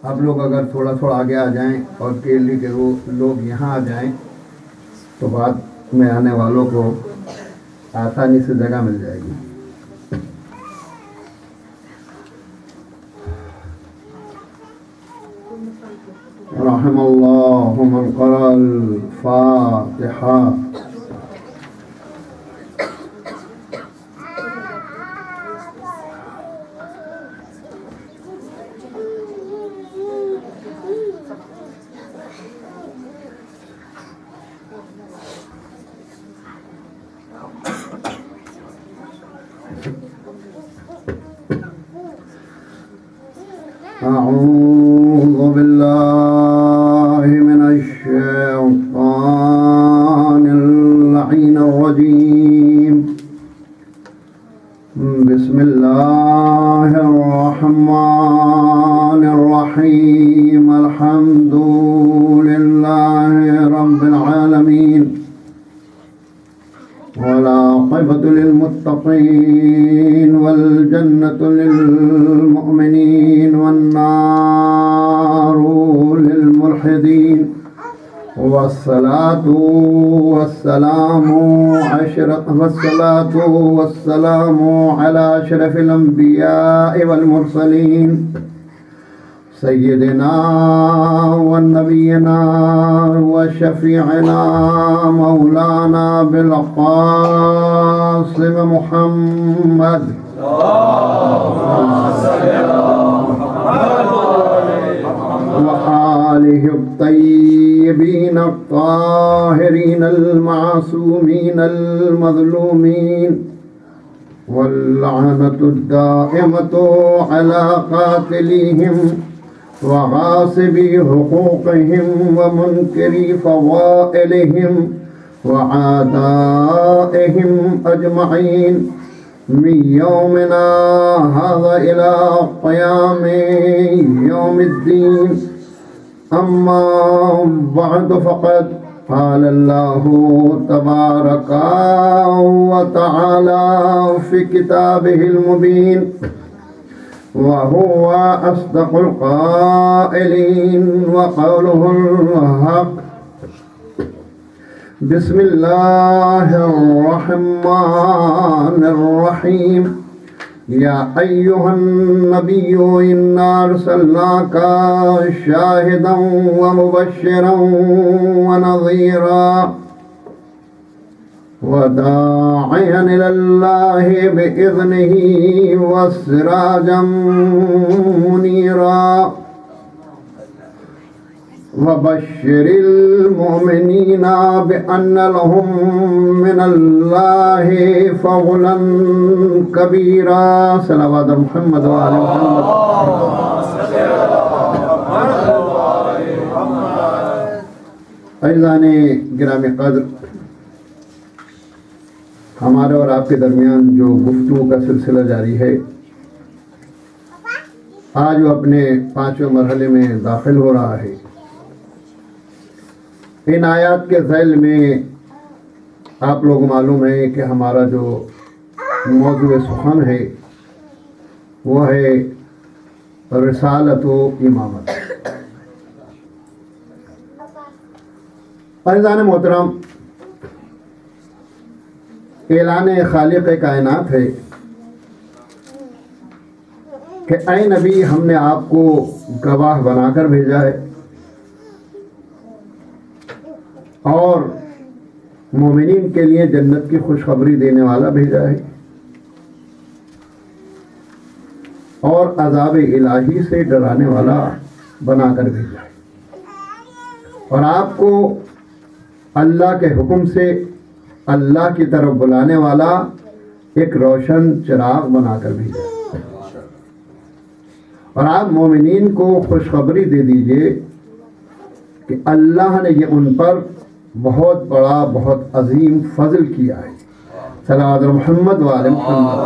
آپ لوگ اگر تھوڑا تھوڑا آگے آ جائیں اور کیرلی کے لوگ یہاں آ جائیں تو بعد میں آنے والوں کو آسانی سے جگہ مل جائے گی. رحم اللہ من قرأ الفاتحہ. أعوذ بالله من الشيطان اللعين الرجيم. بسم الله الرحمن الرحيم. الحمد لله رب العالمين والعاقبة للمتقين والجنة للمؤمنين والنار للملحدين. والصلاة والسلام على أشرف الأنبياء والمرسلين سيدنا ونبينا وشفيعنا مولانا بالقاسم محمد وآله الطيبين الطاهرين المعصومين المظلومين واللعنة الدائمة على قاتليهم وغاصبي حقوقهم ومنكري فضائلهم وعدائهم أجمعين من يومنا هذا إلى قيام يوم الدين. أما بعد فقد قال الله تبارك وتعالى في كتابه المبين وهو أصدق القائلين وقوله الحق. بسم الله الرحمن الرحيم. يا أيها النبي إنا أرسلناك شاهدا ومبشرا ونظيرا وداعيا إلى الله بإذنه وسراجا منيرا وبشر المؤمنين بأن لهم من الله فضلا كبيرا. صلوات محمد وآل محمد. عزیزان گرامی قدر، ہمارے اور آپ کے درمیان جو گفتگو کا سلسلہ جاری ہے، آج وہ اپنے 5ویں مرحلے میں داخل ہو رہا ہے. ان آیات کے ذیل میں آپ لوگ معلوم ہے کہ ہمارا جو موضوع سخن ہے وہ ہے رسالت و امامت. عزیزان محترم، اعلان خالق کائنات ہے کہ اے نبی، ہم نے آپ کو گواہ بنا کر بھیجا ہے اور مومنین کے لیے جنت کی خوشخبری دینے والا بھیجا ہے اور عذاب الہی سے ڈرانے والا بنا کر بھیجا ہے اور آپ کو اللہ کے حکم سے اللہ کی طرف بلانے والا ایک روشن چراغ بنا کر بھیجا ہے. اور آپ مومنین کو خوشخبری دے دیجئے کہ اللہ نے یہ ان پر بہت بڑا بہت عظیم فضل کیا ہے. صلوات محمد وآل محمد.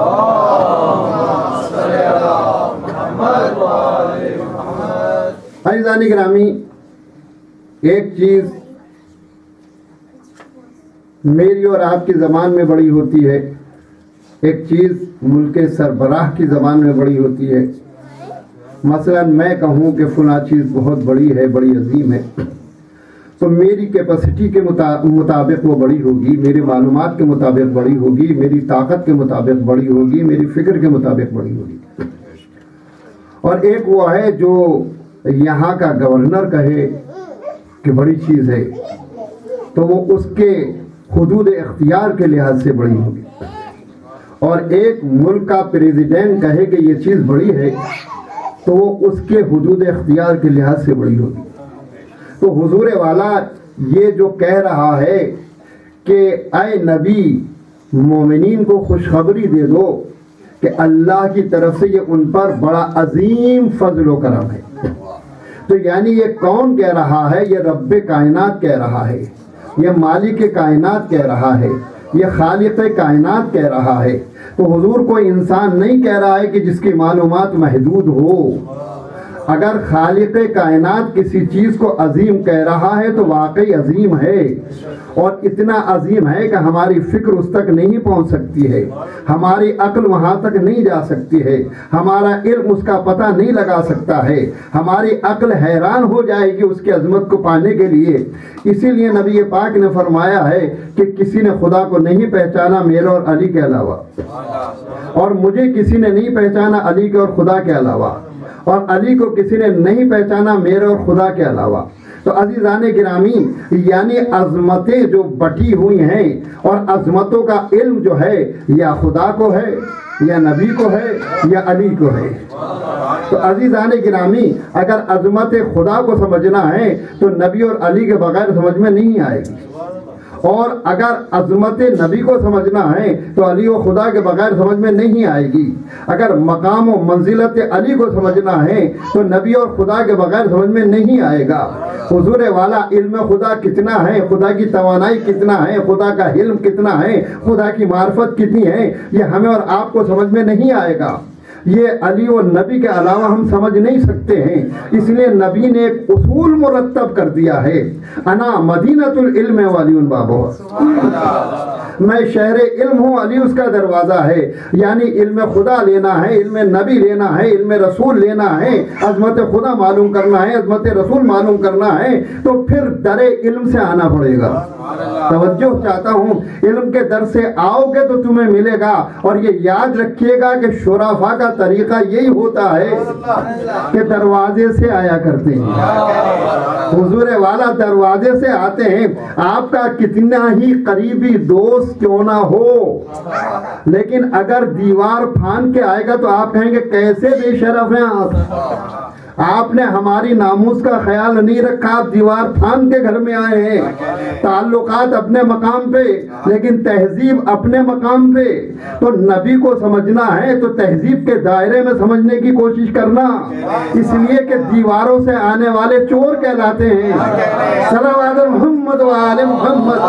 عزیزان گرامی، ایک چیز میری اور آپ کی زبان میں بڑی ہوتی ہے، ایک چیز ملک سربراہ کی زبان میں بڑی ہوتی ہے، مثلا میں کہوں کہ فلاں چیز بہت بڑی ہے، بڑی عظیم ہے، تو میری کیپیسٹی کے مطابق وہ بڑی ہوگی، میری معلومات کے مطابق بڑی ہوگی، میری طاقت کے مطابق بڑی ہوگی، میری فکر کے مطابق بڑی ہوگی۔ اور ایک وہ ہے جو یہاں کا گورنر کہے کہ بڑی چیز ہے، تو وہ اس کے حدود اختیار کے لحاظ سے بڑی ہوگی، اور ایک ملک کا پریزیڈنٹ کہے کہ یہ چیز بڑی ہے تو وہ اس کے حدود اختیار کے لحاظ سے بڑی ہوگی۔ تو حضور والا یہ جو کہہ رہا ہے کہ اے نبی مومنین کو خوشخبری دے دو کہ اللہ کی طرف سے یہ ان پر بڑا عظیم فضل و کرم ہے، تو یعنی یہ کون کہہ رہا ہے؟ یہ رب کائنات کہہ رہا ہے، یہ مالک کائنات کہہ رہا ہے، یہ خالق کائنات کہہ رہا ہے۔ تو حضور کوئی انسان نہیں کہہ رہا ہے کہ جس کی معلومات محدود ہو۔ اگر خالق کائنات کسی چیز کو عظیم کہہ رہا ہے تو واقعی عظیم ہے، اور اتنا عظیم ہے کہ ہماری فکر اس تک نہیں پہنچ سکتی ہے، ہماری عقل وہاں تک نہیں جا سکتی ہے، ہمارا علم اس کا پتہ نہیں لگا سکتا ہے، ہماری عقل حیران ہو جائے گی اس کی عظمت کو پانے کے لیے۔ اسی لیے نبی پاک نے فرمایا ہے کہ کسی نے خدا کو نہیں پہچانا میرے اور علی کے علاوہ، اور مجھے کسی نے نہیں پہچانا علی کے اور خدا کے علاوہ، اور علی کو کسی نے نہیں پہچانا میرے اور خدا کے علاوہ۔ تو عزیزان گرامی، یعنی عظمتیں جو بٹی ہوئی ہیں، اور عظمتوں کا علم جو ہے یا خدا کو ہے یا نبی کو ہے یا علی کو ہے۔ تو عزیزان گرامی، اگر عظمت خدا کو سمجھنا ہے تو نبی اور علی کے بغیر سمجھ میں نہیں آئے گی، اور اگر عظمت نبی کو سمجھنا ہے تو علی و خدا کے بغیر سمجھ میں نہیں آئے گی، اگر مقام و منزلت علی کو سمجھنا ہے تو نبی اور خدا کے بغیر سمجھ میں نہیں آئے گا۔ حضور والا علم خدا کتنا ہے، خدا کی توانائی کتنا ہے، خدا کا علم کتنا ہے، خدا کی معرفت کتنی ہے، یہ ہمیں اور آپ کو سمجھ میں نہیں آئے گا۔ یہ علی و نبی کے علاوہ ہم سمجھ نہیں سکتے ہیں۔ اس لیے نبی نے ایک اصول مرتب کر دیا ہے، انا مدینۃ العلم وعلی بابہ، میں شہر علم ہوں، علی اس کا دروازہ ہے۔ یعنی علم خدا لینا ہے، علم نبی لینا ہے، علم رسول لینا ہے، عظمت خدا معلوم کرنا ہے، عظمت رسول معلوم کرنا ہے، تو پھر در علم سے آنا پڑے گا۔ توجہ چاہتا ہوں، علم کے در سے آؤ گے تو تمہیں ملے گا، اور یہ یاد رکھیے گا کہ شرفاء کا طریقہ یہی ہوتا ہے کہ دروازے سے آیا کرتے ہیں۔ حضور والا دروازے سے آتے ہیں، آپ کا کتنا ہی قریبی دوست کیوں نہ ہو، لیکن اگر دیوار پھان کے آئے گا تو آپ کہیں گے کیسے بے شرف ہیں آپ نے ہماری ناموس کا خیال نہیں رکھا، آپ دیوار پھان کے گھر میں آئے ہیں۔ تعلقات اپنے مقام پہ لیکن تہذیب اپنے مقام پہ۔ تو نبی کو سمجھنا ہے تو تہذیب کے دائرے میں سمجھنے کی کوشش کرنا، اس لیے کہ دیواروں سے آنے والے چور کہلاتے ہیں۔ صلوات محمد و آل محمد۔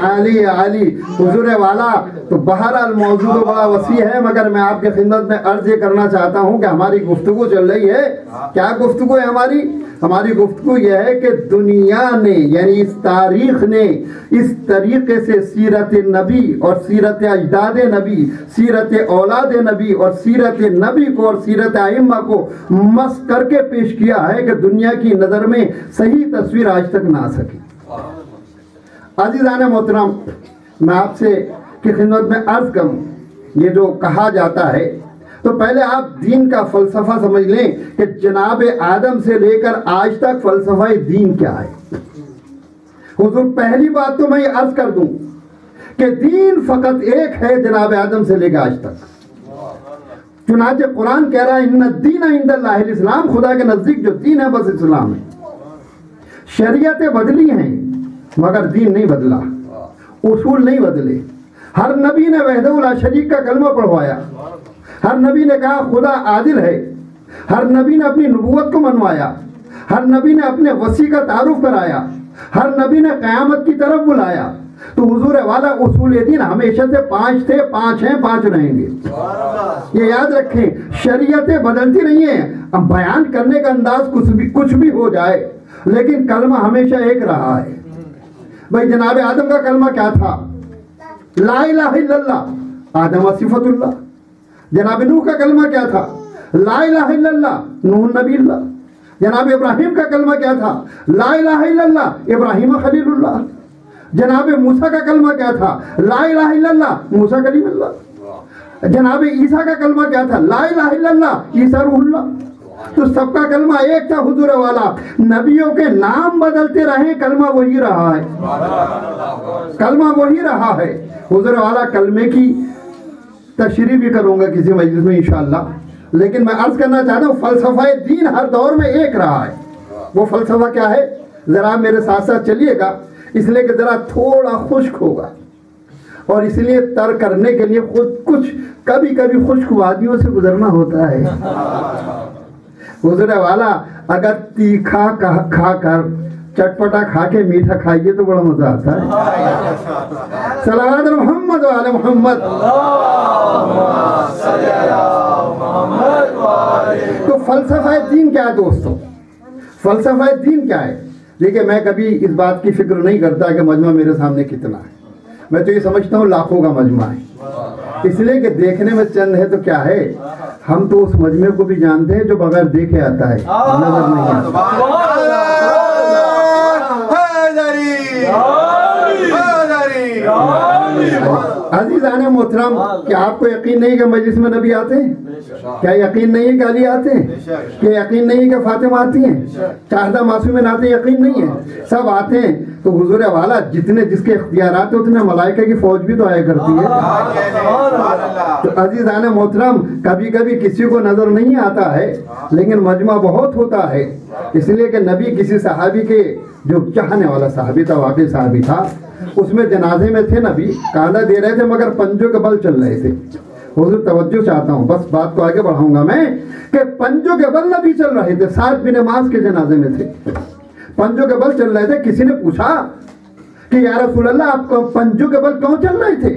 علی علی حضور والا۔ تو بہرحال موضوع تو بڑا وسیع ہے، مگر میں آپ کے خدمت میں عرض یہ کرنا چاہتا ہوں کہ ہماری گفتگو چل رہی ہے۔ کیا گفتگو ہے ہماری گفتگو یہ ہے کہ دنیا نے، یعنی اس تاریخ نے اس طریقے سے سیرت نبی اور سیرت اجداد نبی، سیرت اولاد نبی اور سیرت نبی کو اور سیرت ائمہ کو مس کر کے پیش کیا ہے کہ دنیا کی نظر میں صحیح تصویر آج تک نہ آ سکی۔ عزیزان محترم، میں آپ سے کی خدمت میں عرض کروں، یہ جو کہا جاتا ہے تو پہلے آپ دین کا فلسفہ سمجھ لیں کہ جناب آدم سے لے کر آج تک فلسفہ دین کیا ہے۔ حضور پہلی بات تو میں یہ عرض کر دوں کہ دین فقط ایک ہے جناب آدم سے لے کر آج تک۔ چنانچہ قرآن کہہ رہا ہے ان الدین عند اللہ الاسلام، خدا کے نزدیک جو دین ہے بس اسلام ہے۔ شریعتیں بدلی ہیں مگر دین نہیں بدلا، اصول نہیں بدلے۔ ہر نبی نے وحدہ لا شریک کا کلمہ پڑھوایا، ہر نبی نے کہا خدا عادل ہے، ہر نبی نے اپنی نبوت کو منوایا، ہر نبی نے اپنے وسیع کا تعارف کرایا، ہر نبی نے قیامت کی طرف بلایا۔ تو حضور والا اصول دین ہمیشہ سے 5 تھے، 5 ہیں، 5 رہیں گے۔ یہ یاد رکھیں، شریعتیں بدلتی نہیں ہیں، اب بیان کرنے کا انداز کچھ بھی ہو جائے لیکن کلمہ ہمیشہ ایک رہا ہے۔ بھائی جناب آدم کا کلمہ کیا تھا؟ لا الہ الا اللہ آدم صفۃ اللہ. جناب نوح کا کلمہ کیا تھا؟ لا الہ الا اللہ نوح نبی اللہ. جناب ابراہیم کا کلمہ کیا تھا؟ لا الہ الا اللہ ابراہیم خلیل اللہ. جناب موسیٰ کا کلمہ کیا تھا؟ لا الہ الا اللہ موسیٰ کلیم اللہ. جناب عیسیٰ کا کلمہ کیا تھا؟ لا الہ الا اللہ عیسیٰ روح اللہ. تو سب کا کلمہ ایک تھا حضور والا. نبیوں کے نام بدلتے رہے کلمہ وہی رہا ہے. کلمہ وہی رہا ہے. حضور والا کلمے کی تشریح بھی کروں گا کسی مجلس میں انشاءاللہ. لیکن میں عرض کرنا چاہتا ہوں فلسفہ دین ہر دور میں ایک رہا ہے. وہ فلسفہ کیا ہے؟ ذرا میرے ساتھ ساتھ چلیے گا، اس لیے کہ ذرا تھوڑا خشک ہوگا اور اس لیے تر کرنے کے لیے خود کچھ کبھی کبھی خشک وادیوں سے گزرنا ہوتا ہے. حضور والا اگر تیکھا کھا کر چٹپٹا کھا کے میٹھا کھائیے تو بڑا مزہ آتا ہے. صلوات محمد وعلی محمد. تو فلسفہ دین کیا ہے دوستو؟ فلسفہ دین کیا ہے؟ دیکھیں میں کبھی اس بات کی فکر نہیں کرتا کہ مجمع میرے سامنے کتنا ہے. میں تو یہ سمجھتا ہوں لاکھوں کا مجمع ہے. اس لیے کہ دیکھنے میں چند ہے تو کیا ہے، ہم تو اس مجمع کو بھی جانتے ہیں جو بغیر دیکھے آتا ہے، نظر نہیں آتا. عزیزان محترم، کیا آپ کو یقین نہیں کہ مجلس میں نبی آتے ہیں؟ کیا یقین نہیں ہے کہ علی آتے ہیں؟ کیا یقین نہیں ہے کہ فاطمہ آتی ہیں؟ شاہدہ معصومین آتے ہیں؟ یقین نہیں ہے، سب آتے ہیں. تو حضور والا جتنے جس کے اختیارات ہیں اتنے ملائکہ کی فوج بھی تو آیا کرتی ہے. تو عزیزان محترم کبھی کبھی کسی کو نظر نہیں آتا ہے لیکن مجمع بہت ہوتا ہے. اس لیے کہ نبی کسی صحابی کے جو چاہنے والا صحابی تھا، واقعی صحابی تھا، اس میں جنازے میں تھے نبی، کاندھا دے رہے تھے مگر پنجوں کے بل چل رہے تھے. حضور توجہ چاہتا ہوں، بس بات کو آگے بڑھاؤں گا میں، کہ پنجوں کے بل نبی چل رہے تھے. سعد بن معاذ کے جنازے میں تھے، پنجوں کے بل چل رہے تھے. کسی نے پوچھا کہ یا رسول اللہ آپ کو پنجوں کے بل کیوں چل رہے تھے؟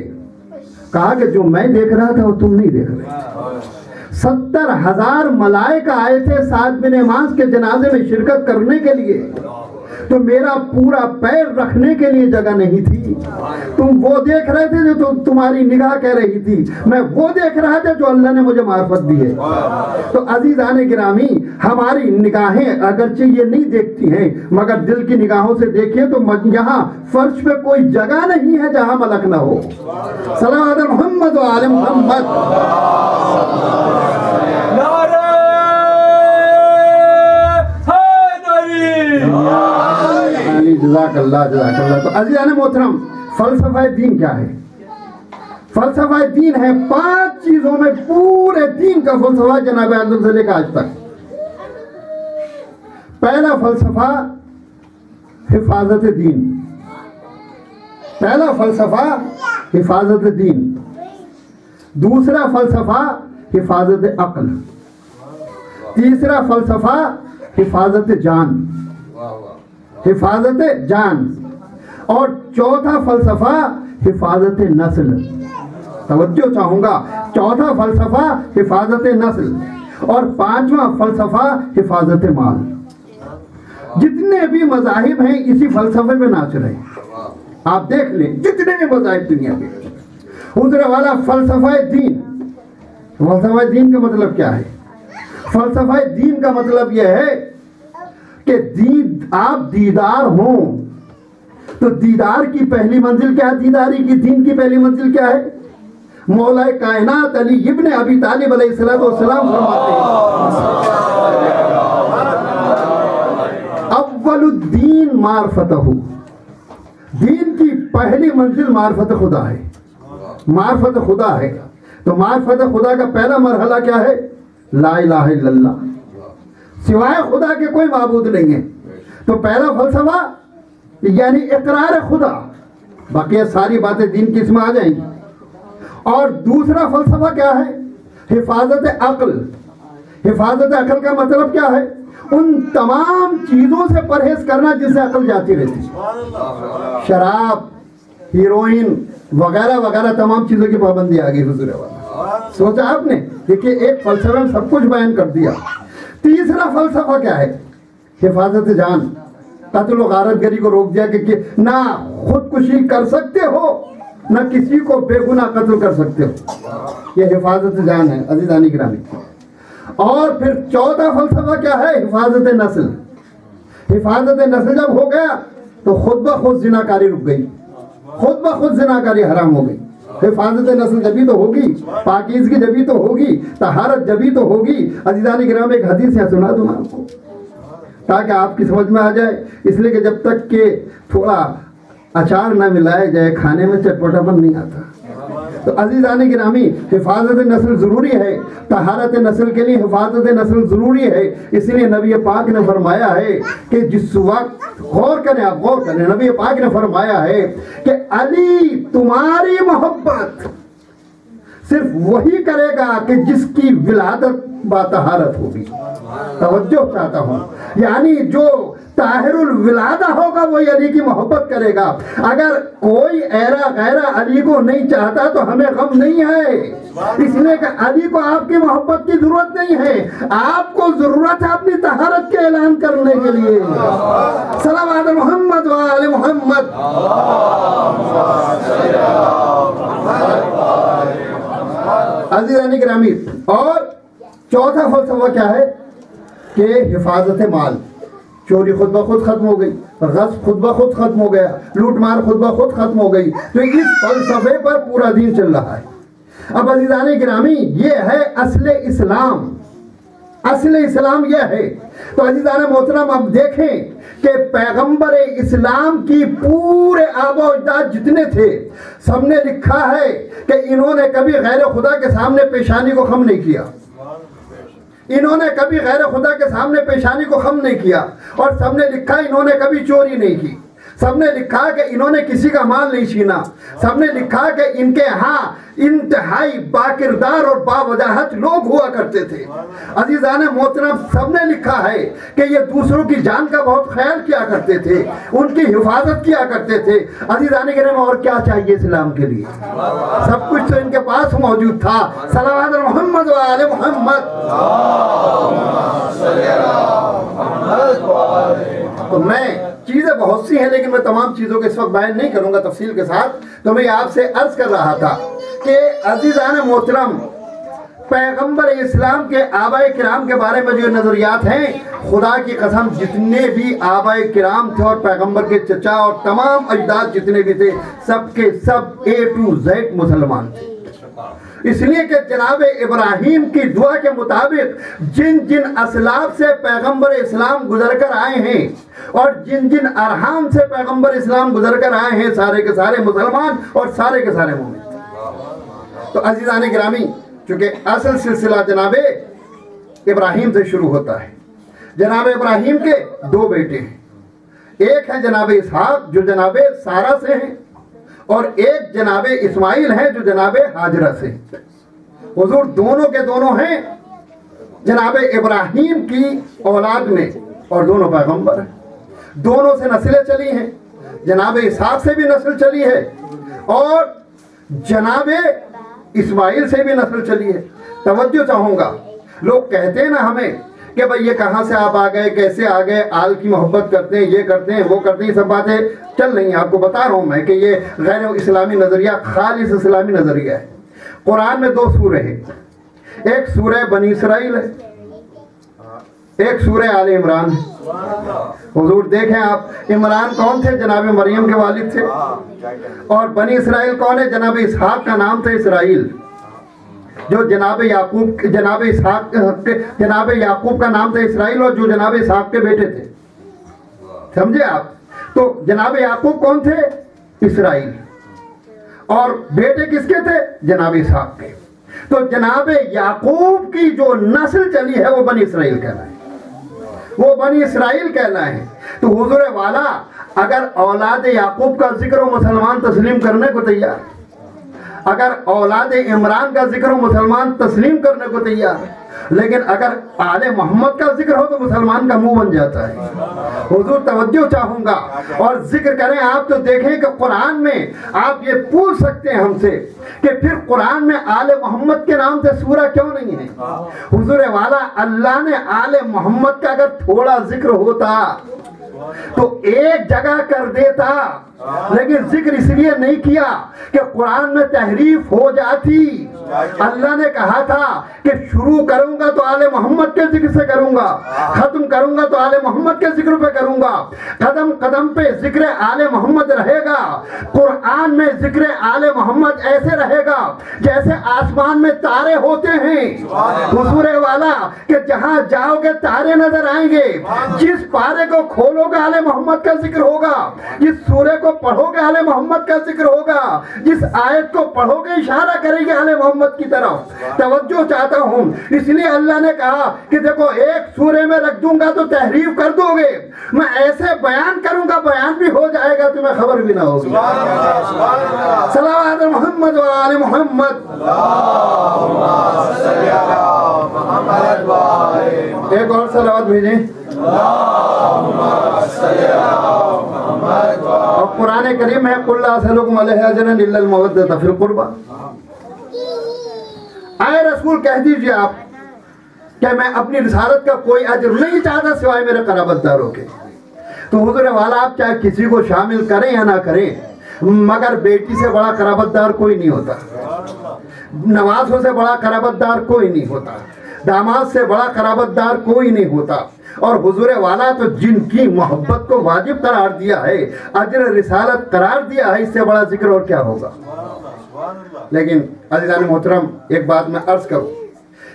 کہا کہ جو میں دیکھ رہا تھا وہ تم نہیں دیکھ رہے. 70,000 ملائکہ آئے تھے سعد بن معاذ کے جنازے میں شرکت کرنے کے لیے، تو میرا پورا پیر رکھنے کے لیے جگہ نہیں تھی. تم وہ دیکھ رہے تھے جو تمہاری نگاہ کہہ رہی تھی، میں وہ دیکھ رہا تھا جو اللہ نے مجھے معرفت دی ہے. تو عزیزان گرامی، ہماری نگاہیں اگرچہ یہ نہیں دیکھتی ہیں مگر دل کی نگاہوں سے دیکھیے تو یہاں فرش پہ کوئی جگہ نہیں ہے جہاں ملک نہ ہو. صلوات محمد و آل محمد. جزاک اللہ جزاک اللہ. تو عزیزان محترم فلسفہ دین کیا ہے؟ فلسفہ دین ہے 5 چیزوں میں پورے دین کا فلسفہ جناب آدم سے لے کر آج تک. پہلا فلسفہ حفاظت دین. پہلا فلسفہ حفاظت دین. دوسرا فلسفہ حفاظت عقل. تیسرا فلسفہ حفاظت جان. حفاظت جان. اور چوتھا فلسفہ حفاظت نسل. توجہ چاہوں گا، چوتھا فلسفہ حفاظت نسل اور 5واں فلسفہ حفاظت مال. جتنے بھی مذاہب ہیں اسی فلسفے میں ناچ رہے ہیں. آپ دیکھ لیں جتنے بھی مذاہب دنیا کے. حضور والا فلسفہ دین. فلسفہ دین کا مطلب کیا ہے؟ فلسفہ دین کا مطلب یہ ہے کہ آپ دیدار ہوں تو دیدار کی پہلی منزل کیا ہے؟ دیداری کی دین کی پہلی منزل کیا ہے؟ مولا کائنات علی ابن ابی طالب علیہ السلام فرماتے ہیں اول الدین معرفتہ. دین کی پہلی منزل معرفت خدا ہے. معرفت خدا ہے. تو معرفت خدا کا پہلا مرحلہ کیا ہے؟ لا الہ الا اللہ. سوائے خدا کے کوئی معبود نہیں ہے. تو پہلا فلسفہ یعنی اقرار خدا. باقی ساری باتیں دین کی اس میں آ جائیں گی. اور دوسرا فلسفہ کیا ہے؟ حفاظت عقل. حفاظت عقل کا مطلب کیا ہے؟ ان تمام چیزوں سے پرہیز کرنا جس سے عقل جاتی رہتی. شراب، ہیروئن وغیرہ وغیرہ تمام چیزوں کی پابندی آ گئی. حضور والا سوچا آپ نے؟ دیکھیے ایک فلسفے میں سب کچھ بیان کر دیا. تیسرا فلسفہ کیا ہے؟ حفاظت جان. قتل و غارت گری کو روک دیا کہ نہ خودکشی کر سکتے ہو نہ کسی کو بے گناہ قتل کر سکتے ہو۔ یہ حفاظت جان ہے عزیزانی گرامی۔ اور پھر چوتھا فلسفہ کیا ہے؟ حفاظت نسل۔ حفاظت نسل جب ہو گیا تو خود بخود زناکاری رک گئی، خود بخود زناکاری حرام ہو گئی۔ حفاظت نسل جبھی تو ہوگی، پاکیزگی جبھی تو ہوگی، طہارت جبھی تو ہوگی۔ عزیزانی گرامی ایک حدیث ہے، سنا دوں آپ کو تاکہ آپ کی سمجھ میں آ جائے، اس لیے کہ جب تک کہ تھوڑا اچار نہ ملائے جائے کھانے میں چٹپٹا پن نہیں آتا۔ تو عزیزان گرامی حفاظت نسل ضروری ہے، طہارت نسل کے لیے حفاظت نسل ضروری ہے۔ اس لیے نبی پاک نے فرمایا ہے کہ جس وقت غور کریں، آپ غور کریں، نبی پاک نے فرمایا ہے کہ علی تمہاری محبت صرف وہی کرے گا کہ جس کی ولادت با طہارت ہوگی۔ توجہ چاہتا ہوں، یعنی جو طاہر الولادہ ہوگا وہی علی کی محبت کرے گا۔ اگر کوئی ایرا غیرہ علی کو نہیں چاہتا تو ہمیں غم نہیں ہے، اس لیے کہ علی کو آپ کی محبت کی ضرورت نہیں ہے، آپ کو ضرورت ہے اپنی طہارت کے اعلان کرنے کے لیے۔ صلوات محمد و آل محمد۔ عزیزان گرامی، اور چوتھا فلسفہ کیا ہے کہ حفاظت مال۔ چوری خود بخود ختم ہو گئی، غصب خود بخود ختم ہو گیا، لوٹ مار خود بخود ختم ہو گئی۔ تو اس فلسفے پر پورا دین چل رہا ہے۔ اب عزیزان گرامی یہ ہے اصل اسلام، اصل اسلام یہ ہے۔ تو عزیزان محترم اب دیکھیں کہ پیغمبر اسلام کی پورے آبا و اجداد جتنے تھے سب نے لکھا ہے کہ انہوں نے کبھی غیر خدا کے سامنے پیشانی کو خم نہیں کیا، انہوں نے کبھی غیر خدا کے سامنے پیشانی کو خم نہیں کیا، اور سب نے لکھا انہوں نے کبھی چوری نہیں کی، سب نے لکھا کہ انہوں نے کسی کا مال نہیں چھینا، سب نے لکھا کہ ان کے ہاں انتہائی باکردار اور باوجاہت لوگ ہوا کرتے تھے۔ عزیزان محترم سب نے لکھا ہے کہ یہ دوسروں کی جان کا بہت خیال کیا کرتے تھے، ان کی حفاظت کیا کرتے تھے۔ عزیزان گرامی اور کیا چاہیے اسلام کے لیے؟ سب کچھ تو ان کے پاس موجود تھا۔ صلوات محمد و آل محمد۔ تو میں چیزیں بہت سی ہیں لیکن میں تمام چیزوں کے اس وقت بیان نہیں کروں گا تفصیل کے ساتھ۔ تو میں آپ سے عرض کر رہا تھا کہ عزیزان محترم پیغمبر اسلام کے آبائے کرام کے بارے میں جو نظریات ہیں، خدا کی قسم جتنے بھی آبائے کرام تھے اور پیغمبر کے چچا اور تمام اجداد جتنے بھی تھے سب کے سب A to Z مسلمان تھے۔ اس لیے کہ جناب ابراہیم کی دعا کے مطابق جن جن اسلاف سے پیغمبر اسلام گزر کر آئے ہیں اور جن جن ارحام سے پیغمبر اسلام گزر کر آئے ہیں سارے کے سارے مسلمان اور سارے کے سارے مومن۔ تو عزیزان گرامی چونکہ اصل سلسلہ جناب ابراہیم سے شروع ہوتا ہے۔ جناب ابراہیم کے دو بیٹے ہیں، ایک ہے جناب اسحاق جو جناب سارہ سے ہیں، اور ایک جناب اسماعیل ہیں جو جناب ہاجرہ سے۔ حضور دونوں کے دونوں ہیں جناب ابراہیم کی اولاد میں اور دونوں پیغمبر ہیں، دونوں سے نسلیں چلی ہیں، جناب اسحاق سے بھی نسل چلی ہے اور جناب اسماعیل سے بھی نسل چلی ہے۔ توجہ چاہوں گا، لوگ کہتے ہیں نا ہمیں کہ بھئی یہ کہاں سے آپ آ گئے، کیسے آ گئے، آل کی محبت کرتے ہیں، یہ کرتے ہیں وہ کرتے ہیں، سب باتیں چل رہی ہیں۔ آپ کو بتا رہا ہوں میں کہ یہ غیر اسلامی نظریہ خالص اسلامی نظریہ ہے۔ قرآن میں دو سورہ ہیں، ایک سورہ بنی اسرائیل ہے، ایک سورہ آل عمران ہے۔ حضور دیکھیں آپ، عمران کون تھے؟ جناب مریم کے والد تھے، اور بنی اسرائیل کون ہے؟ جناب اسحاق کا نام تھا اسرائیل، جو جناب یعقوب جناب یعقوب کا نام تھا اسرائیل، اور جو جناب اسحاق کے بیٹے تھے۔ سمجھے آپ؟ تو جناب یعقوب کون تھے؟ اسرائیل، اور بیٹے کس کے تھے؟ جناب اسحاق کے۔ تو جناب یعقوب کی جو نسل چلی ہے وہ بنی اسرائیل کہلائے، وہ بنی اسرائیل کہلائے۔ تو حضور والا اگر اولاد یعقوب کا ذکر و مسلمان تسلیم کرنے کو تیار، اگر اولاد عمران کا ذکر و مسلمان تسلیم کرنے کو تیار، لیکن اگر آل محمد کا ذکر ہو تو مسلمان کا منہ بن جاتا ہے۔ حضور توجہ چاہوں گا اور ذکر کریں آپ تو دیکھیں کہ قرآن میں آپ یہ پوچھ سکتے ہیں ہم سے کہ پھر قرآن میں آل محمد کے نام سے سورہ کیوں نہیں ہے؟ حضور والا اللہ نے آل محمد کا اگر تھوڑا ذکر ہوتا تو ایک جگہ کر دیتا، لیکن ذکر اس لیے نہیں کیا کہ قرآن میں تحریف ہو جاتی۔ اللہ نے کہا تھا کہ شروع کروں گا تو آل محمد کے ذکر سے کروں گا، ختم کروں گا تو آل محمد کے ذکر پہ کروں گا، قدم قدم پہ ذکر آل محمد رہے گا۔ قرآن میں ذکر آل محمد ایسے رہے گا جیسے آسمان میں تارے ہوتے ہیں، حضور والا کہ جہاں جاؤ گے تارے نظر آئیں گے، جس پارے کو کھولو گے آل محمد کا ذکر ہوگا، جس سورے کو پڑھو گے آل محمد کا ذکر ہوگا، جس آیت کو پڑھو گے اشارہ کرے گی آل محمد کی طرف۔ توجہ چاہتا ہوں، اس لیے اللہ نے کہا کہ دیکھو ایک سورے میں رکھ دوں گا تو تحریف کر دو گے، میں ایسے بیان کروں گا بیان بھی ہو جائے گا تمہیں خبر بھی نہ ہوگی۔ صلوات محمد و آل محمد۔ ایک اور صلوات بھیجیں۔ اور قرآن کریم ہے قُلْ لَا أَسْأَلُكُمْ عَلَيْهِ أَجْرًا إِلَّا الْمَوَدَّةَ فِي الْقُرْبَى۔ اے رسول کہہ دیجئے آپ کہ میں اپنی رسالت کا کوئی اجر نہیں چاہتا سوائے میرے قرابت داروں کے۔ تو حضور والا آپ چاہے کسی کو شامل کریں یا نہ کریں، مگر بیٹی سے بڑا قرابت دار کوئی نہیں ہوتا، نوازوں سے بڑا قرابت دار کوئی نہیں ہوتا، داماد سے بڑا قرابت دار کوئی نہیں ہوتا۔ اور حضور والا تو جن کی محبت کو واجب قرار دیا ہے، اجر رسالت قرار دیا ہے، اس سے بڑا ذکر اور کیا ہوگا۔ لیکن عزیزان محترم ایک بات میں عرض کروں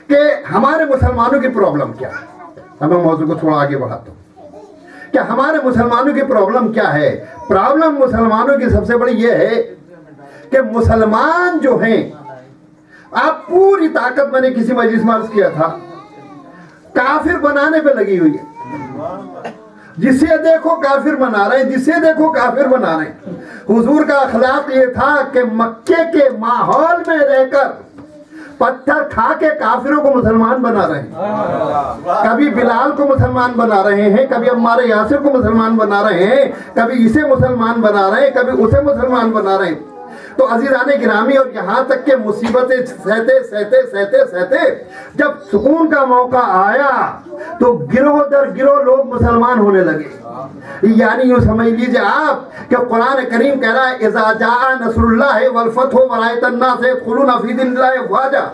کہ ہمارے مسلمانوں کی پرابلم کیا ہے۔ اب میں موضوع کو تھوڑا آگے بڑھاتا ہوں کہ ہمارے مسلمانوں کی پرابلم کیا ہے۔ پرابلم مسلمانوں کی سب سے بڑی یہ ہے کہ مسلمان جو ہیں، آپ پوری طاقت، میں نے کسی مجلس میں عرض کیا تھا، کافر بنانے پہ لگی ہوئی ہے۔ جسے دیکھو کافر بنا رہے ہیں، جسے دیکھو کافر بنا رہے ہیں۔ حضور کا اخلاق یہ تھا کہ مکے کے ماحول میں رہ کر پتھر کھا کے کافروں کو مسلمان بنا رہے ہیں۔ کبھی بلال کو مسلمان بنا رہے ہیں، کبھی عمار یاسر کو مسلمان بنا رہے ہیں، کبھی اسے مسلمان بنا رہے ہیں، کبھی اسے مسلمان بنا رہے ہیں۔ تو عزیزان گرامی، اور یہاں تک کہ مصیبتیں سہتے جب سکون کا موقع آیا تو گروہ در گروہ لوگ مسلمان ہونے لگے۔ یعنی یوں سمجھ لیجئے آپ کہ قرآن کریم کہہ رہا ہے اذا جاء نصر اللہ والفتح ورأیت الناس يدخلون فی دین اللہ افواجا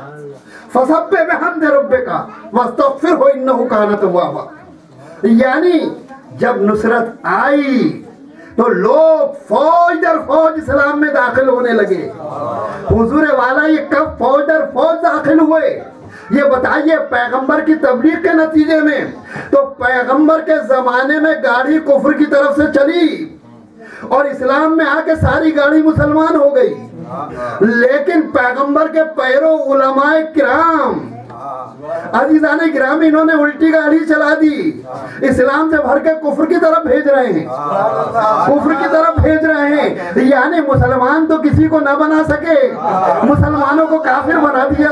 فسبح بحمد ربک واستغفرہ انہ کان توابا۔ یعنی جب نصرت آئی تو لوگ فوج در فوج اسلام میں داخل ہونے لگے۔ حضور والا یہ کب فوج در فوج داخل ہوئے یہ بتائیے؟ پیغمبر کی تبلیغ کے نتیجے میں۔ تو پیغمبر کے زمانے میں گاڑی کفر کی طرف سے چلی اور اسلام میں آ کے ساری گاڑی مسلمان ہو گئی، لیکن پیغمبر کے پیرو علماء کرام عزیزان گرامی انہوں نے الٹی گاڑی چلا دی، اسلام سے بھر کے کفر کی طرف بھیج رہے ہیں، کفر کی طرف بھیج رہے ہیں۔ یعنی مسلمان تو کسی کو نہ بنا سکے، مسلمانوں کو کافر بنا دیا۔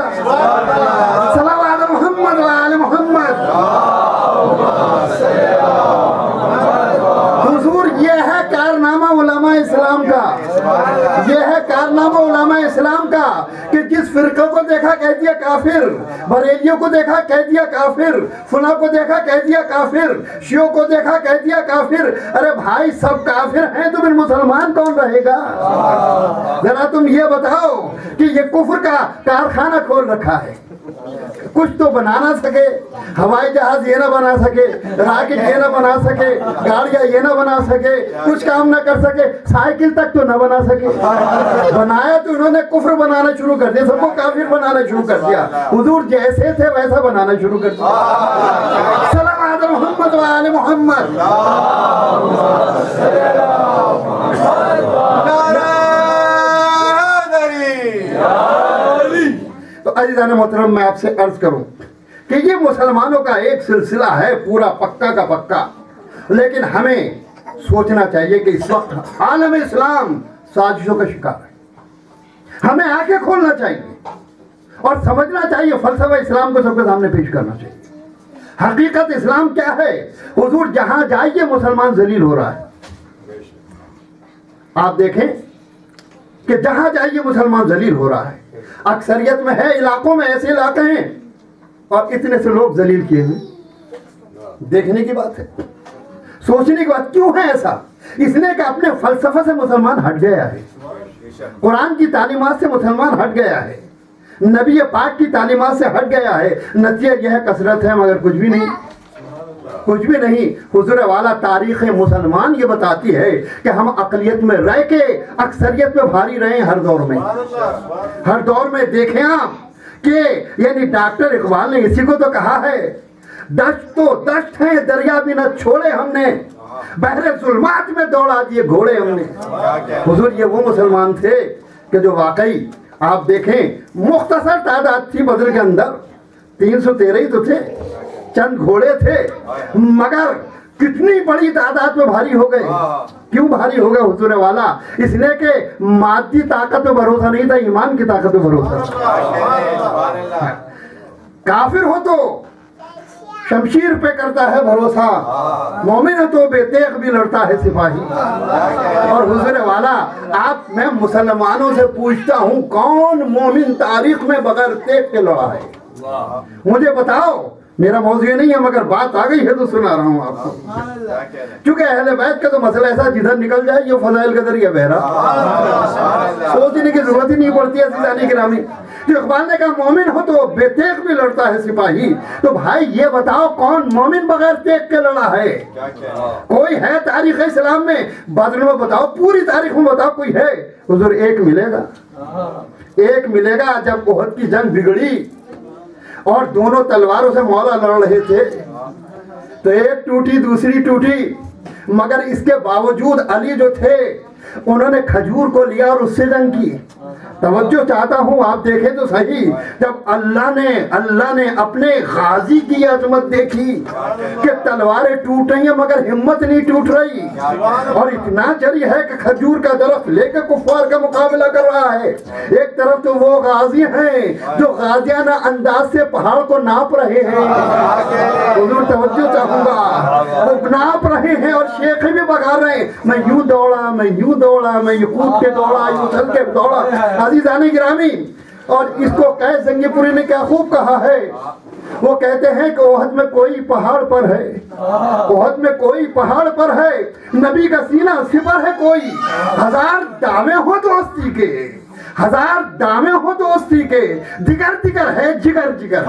صلوات محمد و آل محمد۔ حضور یہ ہے کارنامہ علماء اسلام کا، یہ ہے کارنامہ علماء اسلام کا کہ جس فرقہ کو دیکھا کہہ دیا کافر، بریلیوں کو دیکھا کہہ دیا کافر، فلاں کو دیکھا کہہ دیا کافر، شیعوں کو دیکھا کہہ دیا کافر۔ ارے بھائی سب کافر ہیں تو پھر مسلمان کون رہے گا؟ ذرا تم یہ بتاؤ کہ یہ کفر کا کارخانہ کھول رکھا ہے، کچھ تو بنا نہ سکے، ہوائی جہاز یہ نہ بنا سکے، راکٹ یہ نہ بنا سکے، گاڑیاں یہ نہ بنا سکے، کچھ کام نہ کر سکے، سائیکل تک تو نہ بنا سکے۔ بنایا تو انہوں نے کفر بنانا شروع کر دیا، سب کو کافر بنانا شروع کر دیا۔ حضور جیسے تھے ویسا بنانا شروع کر دیا۔ صلوات محمد و آل محمد۔ تو عزیزان محترم میں آپ سے عرض کروں کہ یہ مسلمانوں کا ایک سلسلہ ہے پورا پکا کا پکا، لیکن ہمیں سوچنا چاہیے کہ اس وقت عالم اسلام سازشوں کا شکار ہے۔ ہمیں آنکھیں کھولنا چاہیے اور سمجھنا چاہیے، فلسفہ اسلام کو سب کے سامنے پیش کرنا چاہیے۔ حقیقت اسلام کیا ہے؟ حضور جہاں جائیے مسلمان ذلیل ہو رہا ہے۔ آپ دیکھیں کہ جہاں جائیے مسلمان ذلیل ہو رہا ہے۔ اکثریت میں ہے علاقوں میں ایسے علاقے ہیں اور اتنے سے لوگ ذلیل کیے ہوئے، دیکھنے کی بات ہے۔ سوچنے کی بات کیوں ہے ایسا؟ اس لیے کہ اپنے فلسفہ سے مسلمان ہٹ گیا ہے، قرآن کی تعلیمات سے مسلمان ہٹ گیا ہے، نبی پاک کی تعلیمات سے ہٹ گیا ہے۔ نتیجہ یہ ہے کثرت ہے مگر کچھ بھی نہیں، کچھ بھی نہیں۔ حضور والا تاریخ مسلمان یہ بتاتی ہے کہ ہم اقلیت میں رہ کے اکثریت میں بھاری رہے ہر دور میں، ہر دور میں۔ دیکھیں آپ کہ یعنی ڈاکٹر اقبال نے اسی کو تو کہا ہے، دشت تو دشت ہے دریا بھی نہ چھوڑے ہم نے، بحر ظلمات میں دوڑا دیے گھوڑے ہم نے۔ حضور یہ وہ مسلمان تھے کہ جو واقعی آپ دیکھیں مختصر تعداد تھی بدر کے اندر، 313 ہی تو تھے، چند گھوڑے تھے، مگر کتنی بڑی تعداد میں بھاری ہو گئے۔ کیوں بھاری ہو گئے حضور والا؟ اس لیے کہ مادی طاقت پہ بھروسہ نہیں تھا، ایمان کی طاقت پہ بھروسہ تھا۔ کافر ہو تو شمشیر پہ کرتا ہے بھروسہ، مومن تو بے تیغ بھی لڑتا ہے سپاہی۔ اور حضور والا آپ میں مسلمانوں سے پوچھتا ہوں، کون مومن تاریخ میں بغیر تیغ کے لڑا ہے؟ مجھے بتاؤ۔ میرا موضوع نہیں ہے مگر بات آ گئی ہے تو سنا رہا ہوں آپ کو، کیونکہ اہل بیت کا تو مسئلہ ایسا جدھر نکل جائے یہ فضائل کا ذریعہ بہرا، سوچنے کی ضرورت ہی نہیں پڑتی ہے عزیزان گرامی۔ جو اقبال نے کہا مومن ہو تو بے تیغ بھی لڑتا ہے سپاہی، تو بھائی یہ بتاؤ کون مومن بغیر تیغ کے لڑا ہے؟ کوئی ہے تاریخ اسلام میں؟ بدر میں بتاؤ، پوری تاریخ میں بتاؤ کوئی ہے؟ حضور ایک ملے گا، ایک ملے گا۔ جب احد کی جنگ بگڑی اور دونوں تلواروں سے مولا لڑ رہے تھے تو ایک ٹوٹی دوسری ٹوٹی، مگر اس کے باوجود علی جو تھے انہوں نے کھجور کو لیا اور اس سے جنگ کی۔ توجہ چاہتا ہوں آپ دیکھیں تو صحیح، جب اللہ نے اپنے غازی کی عظمت دیکھی کہ تلواریں ٹوٹ رہی ہیں مگر ہمت نہیں ٹوٹ رہی، اور اتنا جری ہے کہ کھجور کا درخت لے کے کفار کا مقابلہ کر رہا ہے۔ ایک طرف تو وہ غازی ہیں جو غازیانہ انداز سے پہاڑ کو ناپ رہے ہیں، حضور توجہ چاہوں گا، وہ ناپ رہے ہیں اور شیخیں بھی بگا رہے ہیں، میں یوں دوڑا، میں یوں دوڑا، میں یوں کود کے دوڑا، یوں چل کے دوڑا۔ عزیزان گرامی، اور اس کو قیس زنگی پوری نے کیا خوب کہا ہے، وہ کہتے ہیں کہ احد میں کوئی پہاڑ پر ہے، احد میں کوئی پہاڑ پر ہے، نبی کا سینہ سپر ہے کوئی، ہزار دعوے ہو دوستی کے، ہزار دعوے ہو دوستی کے، دیگر دیگر ہے جگر جگر۔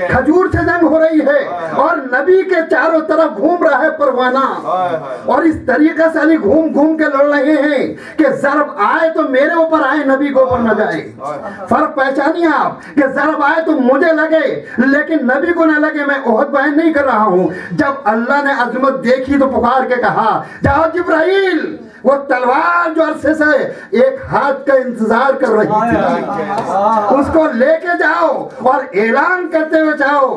کھجور سے جنگ ہو رہی ہے اور نبی کے چاروں طرف گھوم رہا ہے پروانہ، اور اس طریقے سے علی گھوم گھوم کے لڑ رہے ہیں کہ ضرب آئے تو میرے اوپر آئے، نبی کو اوپر نہ جائے۔ فرق پہچانیے آپ کہ ضرب آئے تو مجھے لگے لیکن نبی کو نہ لگے، میں احد بیان نہیں کر رہا ہوں۔ جب اللہ نے عظمت دیکھی تو پکار کے کہا، جاؤ جبرائیل، وہ تلوار جو عرصے سے ایک ہاتھ کا انتظار کر رہی تھی اس کو لے کے جاؤ اور اعلان کرتے ہوئے جاؤ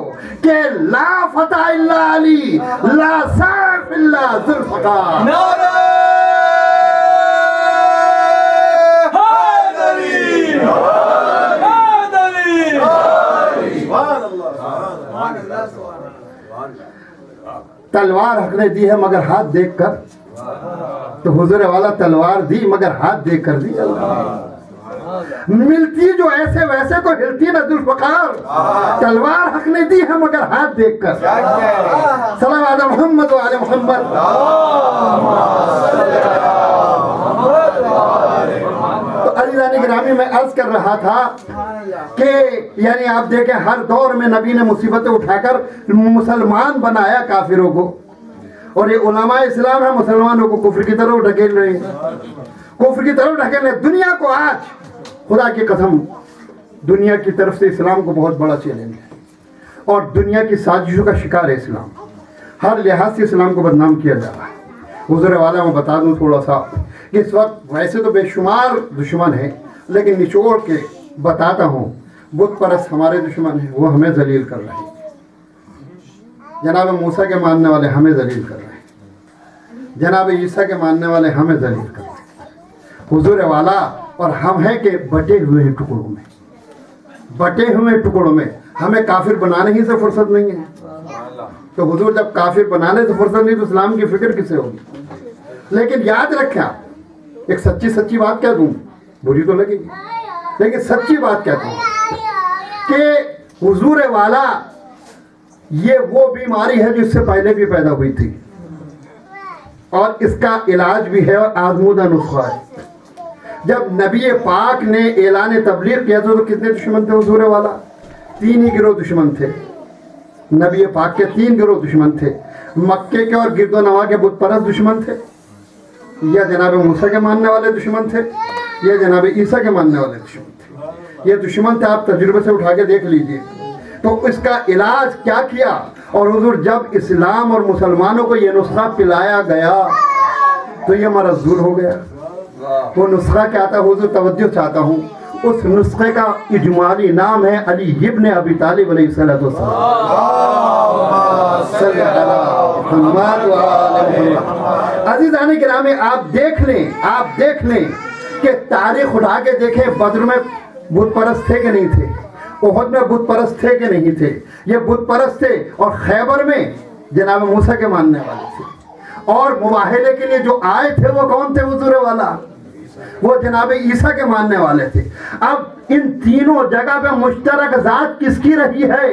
کہ لا فتح الا علی، لا سیف الا ذوالفقار۔ تلوار حق نے دی ہے مگر ہاتھ دیکھ کر، تو حضور والا تلوار دی مگر ہاتھ دیکھ کر دی۔ ملتی جو ایسے ویسے کو ہلتی نہ ذوالفقار، تلوار حق نے دی ہے مگر ہاتھ دیکھ کر۔ سلام علی محمد و علی محمد۔ تو عزیزان گرامی میں عرض کر رہا تھا کہ یعنی آپ دیکھیں ہر دور میں نبی نے مصیبتیں اٹھا کر مسلمان بنایا کافروں کو، اور یہ علماء اسلام ہے مسلمانوں کو کفر کی طرف ڈھکیل رہے ہیں، کفر کی طرف ڈھکیل رہے ہیں۔ دنیا کو آج خدا کی قسم دنیا کی طرف سے اسلام کو بہت بڑا چیلنج ہے، اور دنیا کی سازشوں کا شکار ہے اسلام، ہر لحاظ سے اسلام کو بدنام کیا جا رہا ہے۔ حضور والا میں بتا دوں تھوڑا سا کہ اس وقت ویسے تو بے شمار دشمن ہیں، لیکن نچوڑ کے بتاتا ہوں، بت پرست ہمارے دشمن ہیں، وہ ہمیں ذلیل کر رہے ہیں، جناب موسیٰ کے ماننے والے ہمیں ذلیل کر رہے ہیں، جناب عیسیٰ کے ماننے والے ہمیں ذلیل کر رہے ہیں، حضور والا، اور ہم ہیں کہ بٹے ہوئے ٹکڑوں میں، بٹے ہوئے ٹکڑوں میں، ہمیں کافر بنانے ہی سے فرصت نہیں ہے۔ تو حضور جب کافر بنانے سے فرصت نہیں تو اسلام کی فکر کسے ہوگی؟ لیکن یاد رکھیں آپ ایک سچی بات کہہ دوں، بری تو لگے گی لیکن سچی بات کہتا ہوں کہ حضور والا یہ وہ بیماری ہے جو اس سے پہلے بھی پیدا ہوئی تھی اور اس کا علاج بھی ہے اور آزمودہ نسخہ ہے۔ جب نبی پاک نے اعلان تبلیغ کیا تو کتنے دشمن تھے حضور والا؟ 3 ہی گروہ دشمن تھے۔ نبی پاک کے 3 گروہ دشمن تھے، مکے کے اور گرد و نواح کے بت پرست دشمن تھے، یا جناب موسیٰ کے ماننے والے دشمن تھے، یا جناب عیسیٰ کے ماننے والے دشمن تھے۔ یہ دشمن تھے، آپ تجربے سے اٹھا کے دیکھ لیجئے۔ تو اس کا علاج کیا کیا؟ اور حضور جب اسلام اور مسلمانوں کو یہ نسخہ پلایا گیا تو یہ مرض دور ہو گیا۔ وہ نسخہ کیا تھا حضور؟ توجہ چاہتا ہوں، اس نسخے کا اجمالی نام ہے علی ابن ابی طالب علیہ السلام۔ عزیزان گرامی، آپ دیکھ لیں کہ تاریخ اٹھا کے دیکھیں، بدر میں بت پرست تھے کہ نہیں تھے؟ احد میں بت پرست تھے کہ نہیں تھے؟ یہ بت پرست تھے، اور خیبر میں جناب موسیٰ کے ماننے والے تھے، اور مباہلے کے لیے جو آئے تھے وہ کون تھے حضور والا؟ وہ جناب عیسیٰ کے ماننے والے تھے۔ اب ان تینوں جگہ پہ مشترک ذات کس کی رہی ہے؟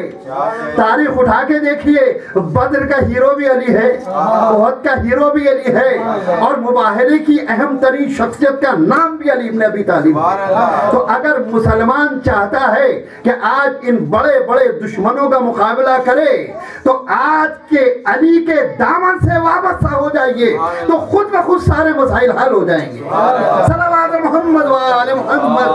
تاریخ اٹھا کے دیکھیے، بدر کا ہیرو بھی علی ہے، احد کا ہیرو بھی علی ہے، اور مباہلے کی اہم ترین شخصیت کا نام بھی علی ابن ابی طالب ہے۔ تو اگر مسلمان چاہتا ہے کہ آج ان بڑے بڑے دشمنوں کا مقابلہ کرے تو آج کے علی کے دامن سے وابستہ ہو جائیے تو خود بخود سارے مسائل حل ہو جائیں گے۔ صلوات محمد و آل محمد۔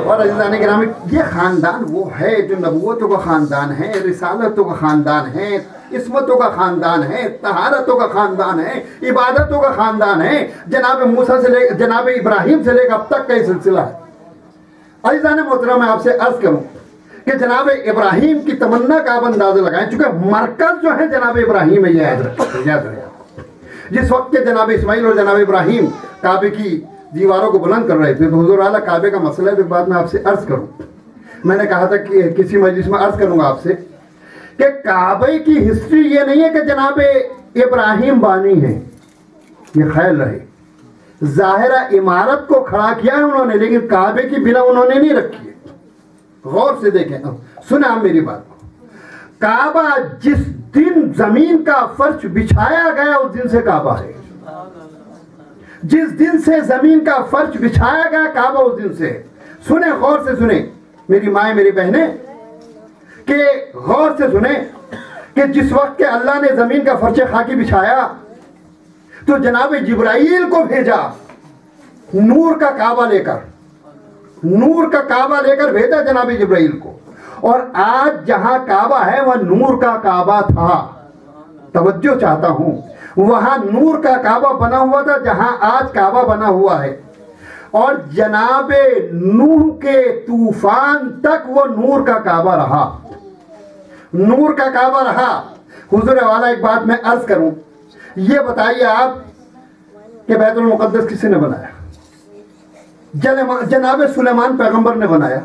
اور عزیزان گرامی، یہ خاندان وہ ہے جو نبوتوں کا خاندان ہے، رسالتوں کا خاندان ہے، عصمتوں کا خاندان ہے، طہارتوں کا خاندان ہے، عبادتوں کا خاندان ہے۔ جناب موسیٰ سے لے جناب ابراہیم سے لے کر اب تک کا یہ سلسلہ ہے۔ عزیزان محترم، میں آپ سے عرض کروں کہ جناب ابراہیم کی تمنا کا آپ اندازہ لگائیں، چونکہ مرکز جو ہے جناب ابراہیم ہے، یہ یاد رکھیں۔ جس وقت کے جناب اسماعیل اور جناب ابراہیم کعبے کی دیواروں کو بلند کر رہے تھے تو حضور اعلیٰ کعبے کا مسئلہ ہے، پھر بعد میں آپ سے عرض کروں۔ میں نے کہا تھا کہ کسی مجلس میں عرض کروں گا آپ سے کہ کعبے کی ہسٹری یہ نہیں ہے کہ جناب ابراہیم بانی ہیں، یہ خیال رہے، ظاہرہ عمارت کو کھڑا کیا ہے انہوں نے، لیکن کعبے کی بنا انہوں نے نہیں رکھی ہے۔ غور سے دیکھیں، سنیں آپ میری بات کو۔ کعبہ جس دن زمین کا فرش بچھایا گیا اس دن سے کعبہ ہے۔ جس دن سے زمین کا فرش بچھایا گیا کعبہ اس دن سے۔ سنیں، غور سے سنیں میری مائیں میری بہنیں، کہ غور سے سنیں کہ جس وقت کہ اللہ نے زمین کا فرش خاکی بچھایا تو جناب جبرائیل کو بھیجا نور کا کعبہ لے کر، نور کا کعبہ لے کر بھیجا جناب جبرائیل کو، اور آج جہاں کعبہ ہے وہ نور کا کعبہ تھا۔ توجہ چاہتا ہوں، وہاں نور کا کعبہ بنا ہوا تھا جہاں آج کعبہ بنا ہوا ہے، اور جناب نوح کے طوفان تک وہ نور کا کعبہ رہا، نور کا کعبہ رہا۔ حضور والا ایک بات میں عرض کروں، یہ بتائیے آپ کہ بیت المقدس کسی نے بنایا؟ جناب سلیمان پیغمبر نے بنایا،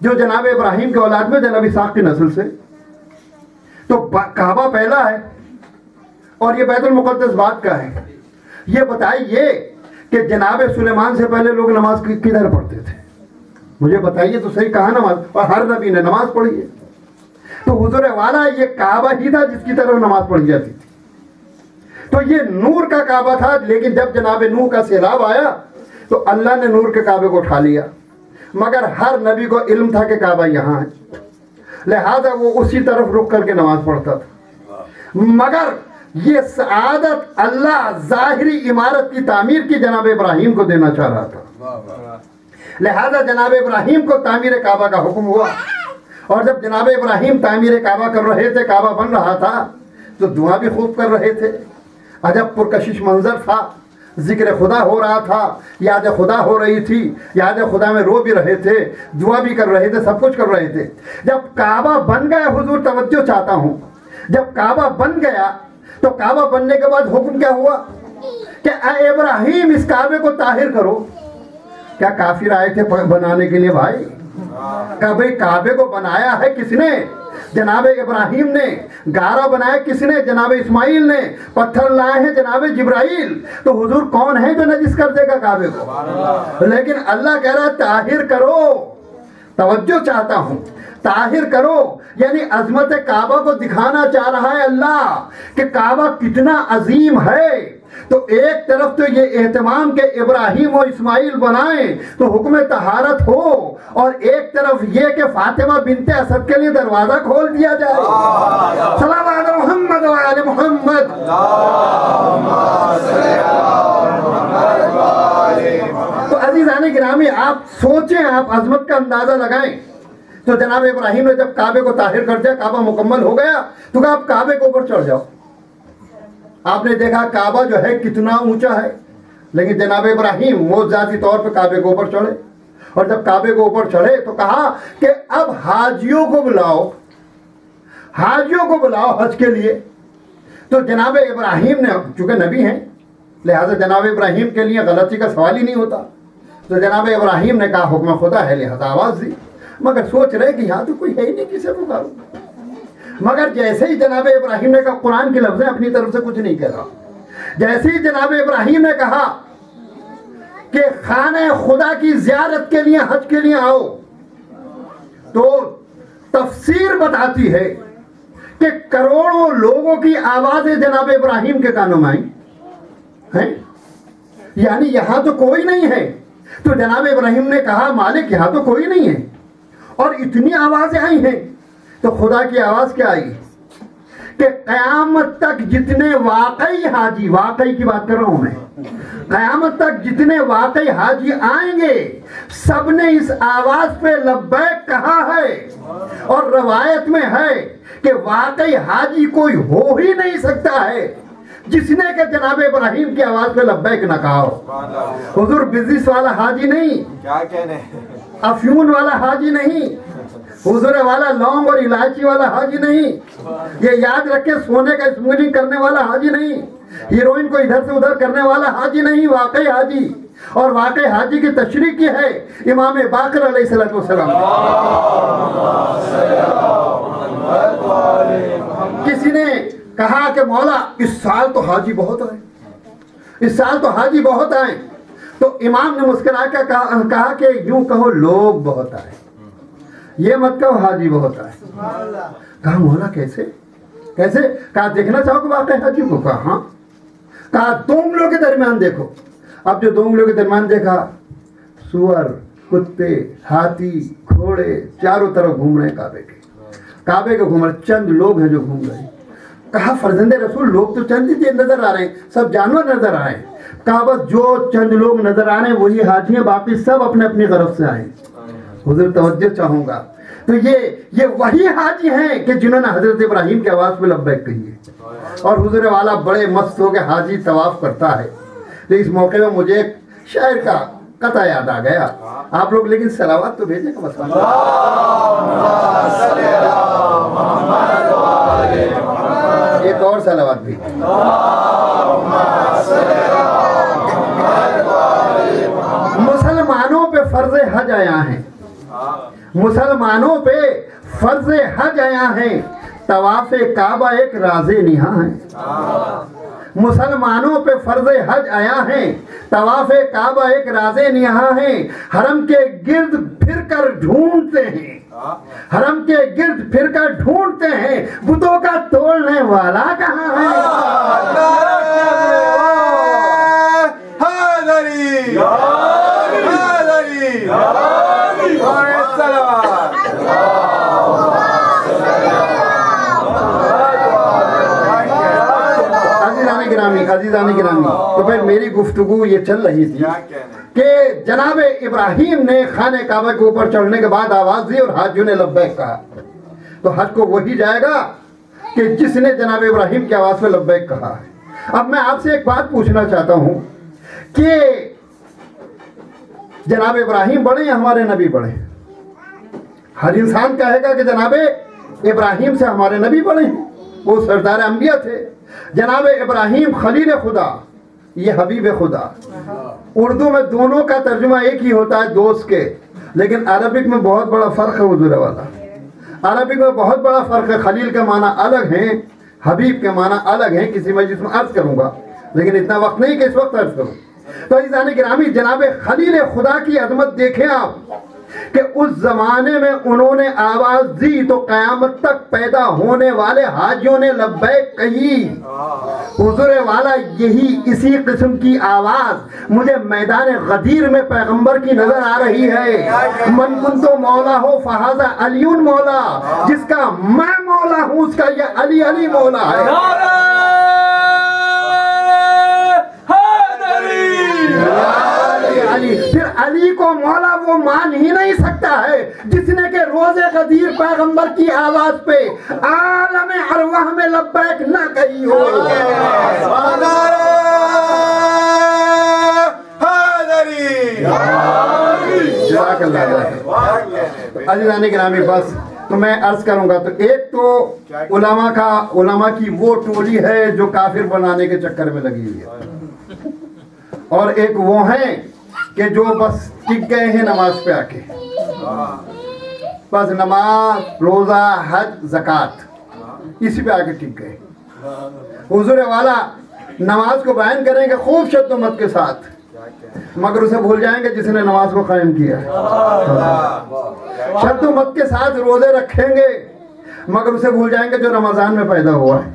جو جناب ابراہیم کے اولاد میں جناب اسحاق کی نسل سے۔ تو کعبہ پہلا ہے اور یہ بیت المقدس بعد کا ہے۔ یہ بتائیے کہ جناب سلیمان سے پہلے لوگ نماز کدھر پڑھتے تھے؟ مجھے بتائیے تو صحیح، کہاں نماز؟ اور ہر نبی نے نماز پڑھی ہے۔ تو حضور والا یہ کعبہ ہی تھا جس کی طرف نماز پڑھی جاتی تھی۔ تو یہ نور کا کعبہ تھا، لیکن جب جناب نوح کا سیلاب آیا تو اللہ نے نور کے کعبے کو اٹھا لیا، مگر ہر نبی کو علم تھا کہ کعبہ یہاں ہے، لہذا وہ اسی طرف رخ کر کے نماز پڑھتا تھا۔ مگر یہ سعادت اللہ ظاہری عمارت کی تعمیر کی جناب ابراہیم کو دینا چاہ رہا تھا، لہذا جناب ابراہیم کو تعمیر کعبہ کا حکم ہوا۔ اور جب جناب ابراہیم تعمیر کعبہ کر رہے تھے، کعبہ بن رہا تھا، تو دعا بھی خوب کر رہے تھے، عجب پرکشش منظر تھا، ذکر خدا ہو رہا تھا، یاد خدا ہو رہی تھی، یاد خدا میں رو بھی رہے تھے، دعا بھی کر رہے تھے، سب کچھ کر رہے تھے۔ جب کعبہ بن گیا، حضور توجہ چاہتا ہوں، جب کعبہ بن گیا تو کعبہ بننے کے بعد حکم کیا ہوا کہ اے ابراہیم اس کعبے کو طاہر کرو۔ کیا کافر آئے تھے بنانے کے لیے بھائی؟ کعبے کو بنایا ہے کس نے؟ جناب ابراہیم نے گارا بنایا کس نے؟ جناب اسماعیل نے. پتھر لائے ہیں جناب جبرائیل. تو حضور کون ہے جو نجس کر دے گا کعبے کو؟ لیکن اللہ کہہ رہا ہے طاہر کرو. توجہ چاہتا ہوں، طاہر کرو، یعنی عظمت کعبہ کو دکھانا چاہ رہا ہے اللہ کہ کعبہ کتنا عظیم ہے. تو ایک طرف تو یہ اہتمام کہ ابراہیم و اسماعیل بنائیں تو حکم طہارت ہو، اور ایک طرف یہ کہ فاطمہ بنت اسد کے لیے دروازہ کھول دیا جائے. سلام علی محمد و علی محمد. تو عزیزان گرامی آپ سوچیں، آپ عظمت کا اندازہ لگائیں. تو جناب ابراہیم نے جب کعبے کو طاہر کر دیا، کعبہ مکمل ہو گیا، تو کہا آپ کعبے کے اوپر چڑھ جاؤ. آپ نے دیکھا کعبہ جو ہے کتنا اونچا ہے، لیکن جناب ابراہیم وہ ذاتی طور پہ کعبے کے اوپر چڑھے. اور جب کعبے کے اوپر چڑھے تو کہا کہ اب حاجیوں کو بلاؤ، حاجیوں کو بلاؤ حج کے لیے. تو جناب ابراہیم نے، چونکہ نبی ہیں لہذا جناب ابراہیم کے لیے غلطی کا سوال ہی نہیں ہوتا، تو جناب ابراہیم نے کہا حکم خدا ہے، لہذا آواز دی. مگر سوچ رہے کہ یہاں تو کوئی ہے ہی نہیں، کسے پکاروں. مگر جیسے ہی جناب ابراہیم نے کہا، قرآن کی لفظیں اپنی طرف سے کچھ نہیں کہہ رہا، جیسے ہی جناب ابراہیم نے کہا کہ خانہ خدا کی زیارت کے لیے حج کے لیے آؤ، تو تفسیر بتاتی ہے کہ کروڑوں لوگوں کی آوازیں جناب ابراہیم کے کانوں میں آئیں، یعنی یہاں تو کوئی نہیں ہے. تو جناب ابراہیم نے کہا مالک یہاں تو کوئی نہیں ہے، اور اتنی آوازیں آئی ہیں. تو خدا کی آواز کیا آئی کہ قیامت تک جتنے واقعی حاجی، واقعی کی بات کر رہا ہوں میں، قیامت تک جتنے واقعی حاجی آئیں گے سب نے اس آواز پہ لبیک کہا ہے. اور روایت میں ہے کہ واقعی حاجی کوئی ہو ہی نہیں سکتا ہے جس نے کہ جناب ابراہیم کی آواز پہ لبیک نہ کہا ہو. حضور بزنس والا حاجی نہیں، کیا کہنے، افیون والا حاجی نہیں، حضور والا لونگ اور الائچی والا حاجی نہیں، یہ یاد رکھے سونے کا اسمگلنگ کرنے والا حاجی نہیں، ہیروئن کو ادھر سے ادھر کرنے والا حاجی نہیں، واقعی حاجی. اور واقعی حاجی کی تشریح کی ہے امام باقر علیہ السلام. کسی نے کہا کہ مولا اس سال تو حاجی بہت آئے، اس سال تو حاجی بہت آئے. تو امام نے مسکرا کے کہا کہ یوں کہو لوگ بہت آئے، یہ مت کہو حاجی بہت آئے. کہا مولا کیسے کیسے؟ کہا دیکھنا چاہو کہ واقعی حاجی کو؟ کہا ہاں. کہا دو انگلوں کے درمیان دیکھو. اب جو دو انگلوں کے درمیان دیکھا، سور، کتے، ہاتھی، گھوڑے چاروں طرف گھوم رہے ہیں کعبے کے گھوم رہے. چند لوگ ہیں جو گھوم رہے ہیں. کہا فرزند رسول لوگ تو چند ہی نظر آ رہے ہیں، سب جانور نظر آ رہے ہیں. کہا بس جو چند لوگ نظر آ رہے ہیں وہی حاجی ہیں، باقی سب اپنے اپنی طرف سے آئے. حضور توجہ چاہوں گا، تو یہ وہی حاجی ہیں کہ جنہوں نے حضرت ابراہیم کی آواز پہ لبیک کہی ہے. اور حضور والا بڑے مست ہو کے حاجی طواف کرتا ہے. تو اس موقع میں مجھے ایک شاعر کا قطع یاد آ گیا. آپ لوگ لیکن صلوات تو بھیجیں گا. مسئلہ ایک اور صلوات بھی. مسلمانوں پہ فرض حج آیا ہے، مسلمانوں پہ فرض حج آیا ہے، طواف کعبہ ایک راز نہاں ہے. مسلمانوں پہ فرض حج آیا ہے، طواف کعبہ ایک راز نہاں ہے. حرم کے گرد پھر کر ڈھونڈتے ہیں، حرم کے گرد پھر کر ڈھونڈتے ہیں، بتوں کا توڑنے والا کہاں ہے. عزیزان گرامی، تو پھر میری گفتگو یہ چل رہی تھی کہ جناب ابراہیم نے خانہ کعبہ کے اوپر چڑھنے کے بعد آواز دی اور حاجیوں نے لبیک کہا. تو حج کو وہی جائے گا کہ جس نے جناب ابراہیم کی آواز میں لبیک کہا ہے. اب میں آپ سے ایک بات پوچھنا چاہتا ہوں کہ جناب ابراہیم بڑے یا ہمارے نبی بڑے؟ ہر انسان کہے گا کہ جناب ابراہیم سے ہمارے نبی بڑے ہیں، وہ سردار انبیاء تھے. جناب ابراہیم خلیل خدا، یہ حبیب خدا. اردو میں دونوں کا ترجمہ ایک ہی ہوتا ہے دوست کے، لیکن عربک میں بہت بڑا فرق ہے. حضور والا عربی میں بہت بڑا فرق ہے، خلیل کے معنی الگ ہیں، حبیب کے معنی الگ ہیں، کسی مجلس میں عرض کروں گا، لیکن اتنا وقت نہیں کہ اس وقت عرض کروں۔ تو عزیزان گرامی، جناب خلیل خدا کی عظمت دیکھیں آپ کہ اس زمانے میں انہوں نے آواز دی تو قیامت تک پیدا ہونے والے حاجیوں نے لبیک کہی۔ حضور والا یہی اسی قسم کی آواز مجھے میدان غدیر میں پیغمبر کی نظر آ رہی ہے۔ من کنتو مولا ہو فہذا علی مولا، جس کا میں مولا ہوں اس کا یہ علی علی مولا ہے۔ پھر علی کو مولا وہ مان ہی نہیں سکتا ہے جس نے کہ روز غدیر پیغمبر کی آواز پہ عالم ارواح میں لبیک نہ کہی ہو۔ عزیزان گرامی، بس تو میں عرض کروں گا، تو ایک تو علماء کی وہ ٹولی ہے جو کافر بنانے کے چکر میں لگی ہوئی ہے، اور ایک وہ ہیں کہ جو بس ٹک گئے ہیں نماز پہ آ کے، بس نماز، روزہ، حج، زکوٰۃ اسی پہ آ کے ٹک گئے۔ حضور والا نماز کو بیان کریں گے خوب شد و مت کے ساتھ، مگر اسے بھول جائیں گے جس نے نماز کو قائم کیا ہے۔ شد و مت کے ساتھ روزے رکھیں گے، مگر اسے بھول جائیں گے جو رمضان میں پیدا ہوا ہے۔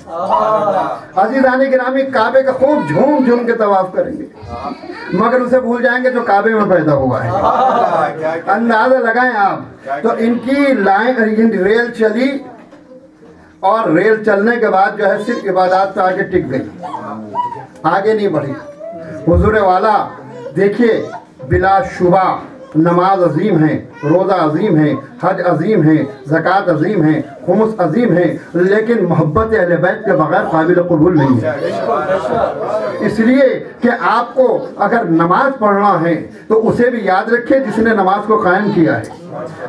عزیزان گرامی، کعبے کا خوب جھوم جھوم کے طواف کریں گے، مگر اسے بھول جائیں گے جو کعبے میں پیدا ہوا ہے۔ اندازہ لگائیں آپ، تو ان کی لائن ریل چلی، اور ریل چلنے کے بعد جو ہے صرف عبادات پہ آگے ٹک گئی، آگے نہیں بڑھی۔ حضور والا دیکھیے، بلا شبہ نماز عظیم ہے، روزہ عظیم ہے، حج عظیم ہے، زکوٰۃ عظیم ہے، خمس عظیم ہے، لیکن محبت اہل بیت کے بغیر قابل قبول نہیں ہے۔ اس لیے کہ آپ کو اگر نماز پڑھنا ہے تو اسے بھی یاد رکھیے جس نے نماز کو قائم کیا ہے،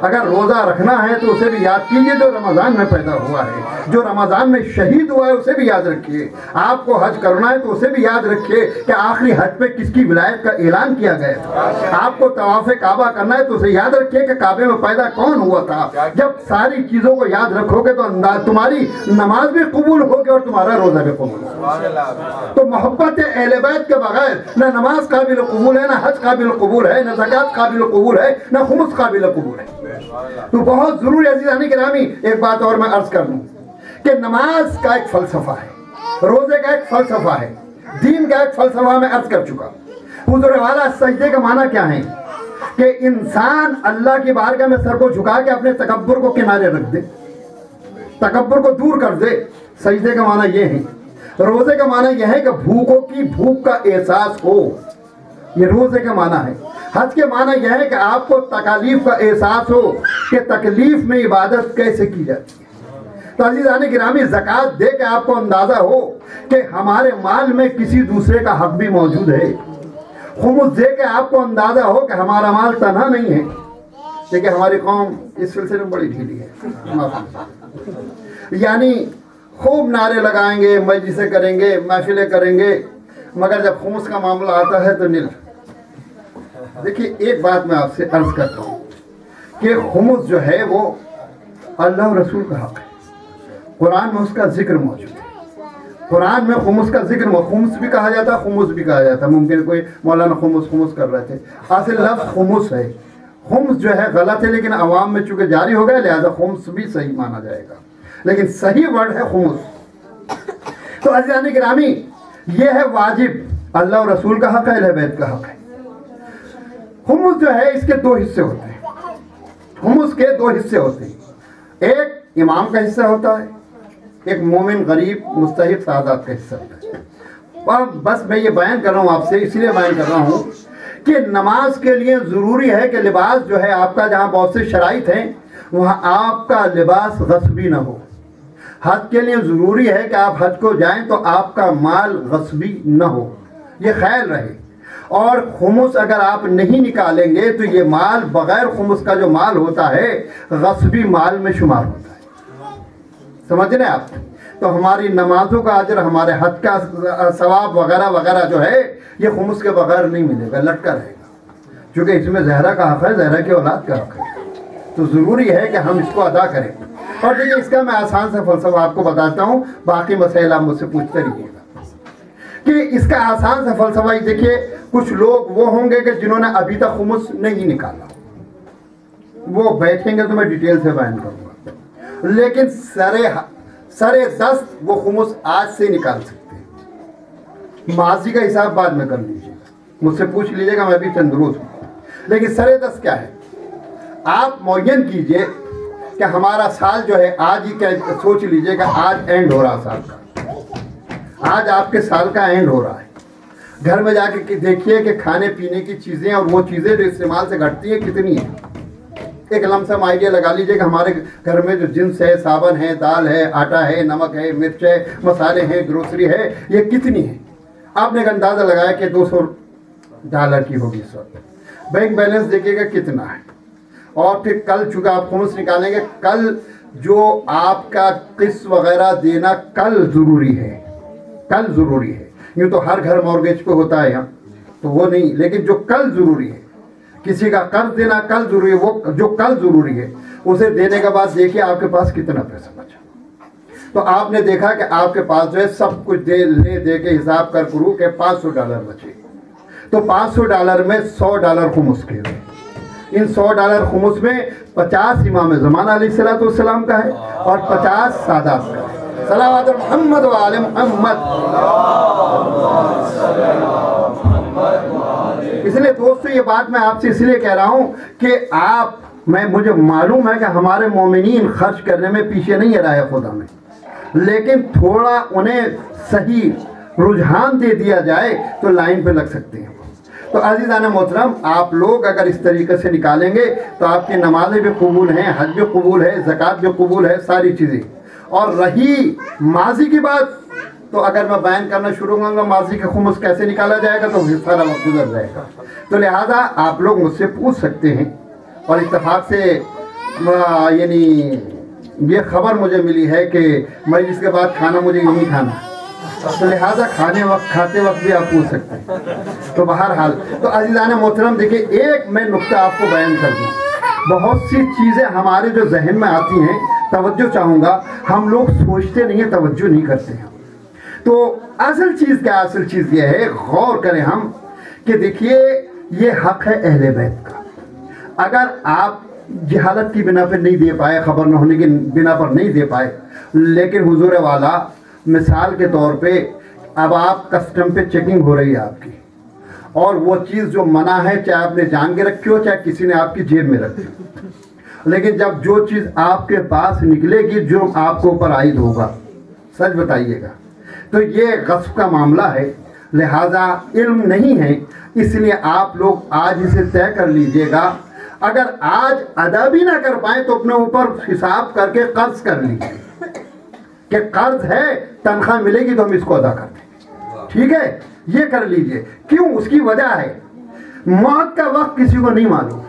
اگر روزہ رکھنا ہے تو اسے بھی یاد کیجئے جو رمضان میں پیدا ہوا ہے، جو رمضان میں شہید ہوا ہے اسے بھی یاد رکھیے، آپ کو حج کرنا ہے تو اسے بھی یاد رکھیے کہ آخری حج پہ کس کی ولایت کا اعلان کیا گیا تھا، آپ کو طواف کعبہ کرنا ہے تو اسے یاد رکھیے کہ کعبے میں پیدا کون ہوا تھا۔ جب ساری چیزوں کو یاد رکھو گے تو تمہاری نماز بھی قبول ہوگی اور تمہارا روزہ بھی قبول ہوگا۔ تو محبت اہل بیت کے بغیر نہ نماز قابل قبول ہے، نہ حج قابل قبول ہے، نہ زکوٰۃ قابل قبول ہے، نہ خمس قابل قبول ہے۔ تو بہت ضروری عزیزان گرامی، ایک بات اور میں عرض کر دوں کہ نماز کا ایک فلسفہ ہے، روزے کا ایک فلسفہ ہے، دین کا ایک فلسفہ میں عرض کر چکا۔ حضور والا سجدے کا معنی کیا ہے کہ انسان اللہ کی بارگاہ میں سر کو جھکا کے اپنے تکبر کو کنارے رکھ دے، تکبر کو دور کر دے۔ سجدے کا معنی یہ ہے۔ روزے کا معنی یہ ہے کہ بھوکوں کی بھوک کا احساس ہو، یہ روزے کا معنی ہے۔ حج کے معنی یہ ہے کہ آپ کو تکالیف کا احساس ہو کہ تکلیف میں عبادت کیسے کی جاتی ہے۔ تو عزیزان گرامی، زکوٰۃ دے کے آپ کو اندازہ ہو کہ ہمارے مال میں کسی دوسرے کا حق بھی موجود ہے۔ خمس دے کے آپ کو اندازہ ہو کہ ہمارا مال تنہا نہیں ہے۔ دیکھیں ہماری قوم اس سلسلے میں بڑی ڈھیلی ہے، یعنی خوب نعرے لگائیں گے، مجلسیں کریں گے، محفلیں کریں گے، مگر جب خمس کا معاملہ آتا ہے تو نل۔ دیکھیے ایک بات میں آپ سے عرض کرتا ہوں کہ خمس جو ہے وہ اللہ اور رسول کا حق ہے، قرآن میں اس کا ذکر موجود ہے۔ قرآن میں خمس کا ذکر، خمس بھی کہا جاتا ہے، خمس بھی کہا جاتا ہے۔ ممکن کوئی مولانا خمس کر رہے تھے، اصل لفظ خمس ہے۔ خمس جو ہے غلط ہے، لیکن عوام میں چونکہ جاری ہو گیا لہذا خمس بھی صحیح مانا جائے گا، لیکن صحیح ورڈ ہے خمس۔ تو عزیزان گرامی، یہ ہے واجب، اللہ اور رسول کا حق ہے، اہل بیت کا حق ہے۔ خمس جو ہے اس کے دو حصے ہوتے ہیں، خمس کے دو حصے ہوتے ہیں، ایک امام کا حصہ ہوتا ہے، ایک مومن غریب مستحق سعادت کا حصہ ہوتا ہے۔ اور بس میں یہ بیان کر رہا ہوں آپ سے، اس لیے بیان کر رہا ہوں کہ نماز کے لیے ضروری ہے کہ لباس جو ہے آپ کا، جہاں بہت سے شرائط ہیں وہاں آپ کا لباس غصبی نہ ہو۔ حج کے لیے ضروری ہے کہ آپ حج کو جائیں تو آپ کا مال غصبی نہ ہو، یہ خیال رہے۔ اور خمس اگر آپ نہیں نکالیں گے تو یہ مال بغیر خمس کا جو مال ہوتا ہے غصبی مال میں شمار ہوتا ہے، سمجھ رہے ہیں آپ؟ تو ہماری نمازوں کا اجر، ہمارے حج کا ثواب وغیرہ وغیرہ جو ہے یہ خمس کے بغیر نہیں ملے گا، لٹکا رہے گا، کیونکہ اس میں زہرا کا حق ہے، زہرا کی اولاد کا حق ہے۔ تو ضروری ہے کہ ہم اس کو ادا کریں۔ اور دیکھیے اس کا میں آسان سے فلسفہ آپ کو بتاتا ہوں، باقی مسائل آپ مجھ سے پوچھتے رہیے گا کہ اس کا آسان سے فلسفہ. دیکھیے کچھ لوگ وہ ہوں گے کہ جنہوں نے ابھی تک خمس نہیں نکالا، وہ بیٹھیں گے تو میں ڈیٹیل سے بیان کروں گا، لیکن سرے دست وہ خمس آج سے نکال سکتے ہیں. ماضی کا حساب بعد میں کر لیجیے گا، مجھ سے پوچھ لیجیے گا، میں بھی تندرست ہوں. لیکن سرے دست کیا ہے، آپ معین کیجئے کہ ہمارا سال جو ہے آج ہی سوچ لیجئے کہ آج اینڈ ہو رہا سال کا، آج آپ کے سال کا اینڈ ہو رہا ہے. گھر میں جا کے دیکھیے کہ کھانے پینے کی چیزیں اور وہ چیزیں جو استعمال سے گھٹتی ہیں کتنی ہیں. ایک لمسم آئیڈیا لگا لیجئے کہ ہمارے گھر میں جو جنس ہے، صابن ہے، دال ہے، آٹا ہے، نمک ہے، مرچ ہے، مسالے ہیں، گروسری ہے، یہ کتنی ہے. آپ نے ایک اندازہ لگایا کہ $200 کی ہوگی اس وقت. بینک بیلنس دیکھیے گا کتنا ہے. اور پھر کل چونکہ آپ خمس نکالیں گے، کل جو آپ کا قسط وغیرہ دینا کل ضروری ہے، کل ضروری ہے. یوں تو ہر گھر مورگیج پہ ہوتا ہے یہاں تو وہ نہیں، لیکن جو کل ضروری ہے، کسی کا قرض دینا کل ضروری ہے، وہ جو کل ضروری ہے اسے دینے کے بعد دیکھیے آپ کے پاس کتنا پیسہ بچا. تو آپ نے دیکھا کہ آپ کے پاس جو ہے سب کچھ لے دے کے حساب کر کروں کہ $500 بچے. تو $500 میں $100 خمس کے ہوئے. ان $100 خمس میں 50 امام زمان علیہ السلام کا ہے اور 50 سادات کا ہے. صلوات محمد و آل محمد. اس لیے دوستو یہ بات میں آپ سے اس لیے کہہ رہا ہوں کہ مجھے معلوم ہے کہ ہمارے مومنین خرچ کرنے میں پیچھے نہیں ہے راہ خدا میں، لیکن تھوڑا انہیں صحیح رجحان دے دیا جائے تو لائن پہ لگ سکتے ہیں. تو عزیزان محترم، آپ لوگ اگر اس طریقے سے نکالیں گے تو آپ کی نمازیں بھی قبول ہیں، حج بھی قبول ہے، زکوٰۃ بھی قبول ہے، ساری چیزیں. اور رہی ماضی کی بات، تو اگر میں بیان کرنا شروع کروں گا ماضی کے خمس کیسے نکالا جائے گا تو سارا وقت گزر جائے گا. تو لہٰذا آپ لوگ مجھ سے پوچھ سکتے ہیں، اور اتفاق سے یعنی یہ خبر مجھے ملی ہے کہ مجلس کے بعد کھانا مجھے یہیں کھانا ہے، تو لہٰذا کھاتے وقت بھی آپ پوچھ سکتے ہیں. تو بہرحال تو عزیزان محترم دیکھیں، ایک میں نقطہ آپ کو بیان کر دوں. بہت سی چیزیں ہمارے جو ذہن میں آتی ہیں، توجہ چاہوں گا، ہم لوگ سوچتے نہیں ہیں، توجہ نہیں کرتے ہیں. تو اصل چیز کیا، اصل چیز یہ ہے، غور کریں ہم کہ دیکھیے یہ حق ہے اہل بیت کا. اگر آپ جہالت کی بنا پر نہیں دے پائے، خبر نہ ہونے کی بنا پر نہیں دے پائے، لیکن حضور والا مثال کے طور پہ اب آپ کسٹم پہ چیکنگ ہو رہی ہے آپ کی، اور وہ چیز جو منع ہے چاہے آپ نے جان کے رکھی ہو چاہے کسی نے آپ کی جیب میں رکھی ہو، لیکن جب جو چیز آپ کے پاس نکلے گی جرم آپ کو اوپر عائد ہوگا. سچ بتائیے گا. تو یہ غصب کا معاملہ ہے، لہذا علم نہیں ہے، اس لیے آپ لوگ آج اسے طے کر لیجئے گا. اگر آج ادا بھی نہ کر پائیں تو اپنے اوپر حساب کر کے قرض کر لیجئے کہ قرض ہے، تنخواہ ملے گی تو ہم اس کو ادا کر دیں گے. ٹھیک ہے، یہ کر لیجئے. کیوں؟ اس کی وجہ ہے موت کا وقت کسی کو نہیں معلوم،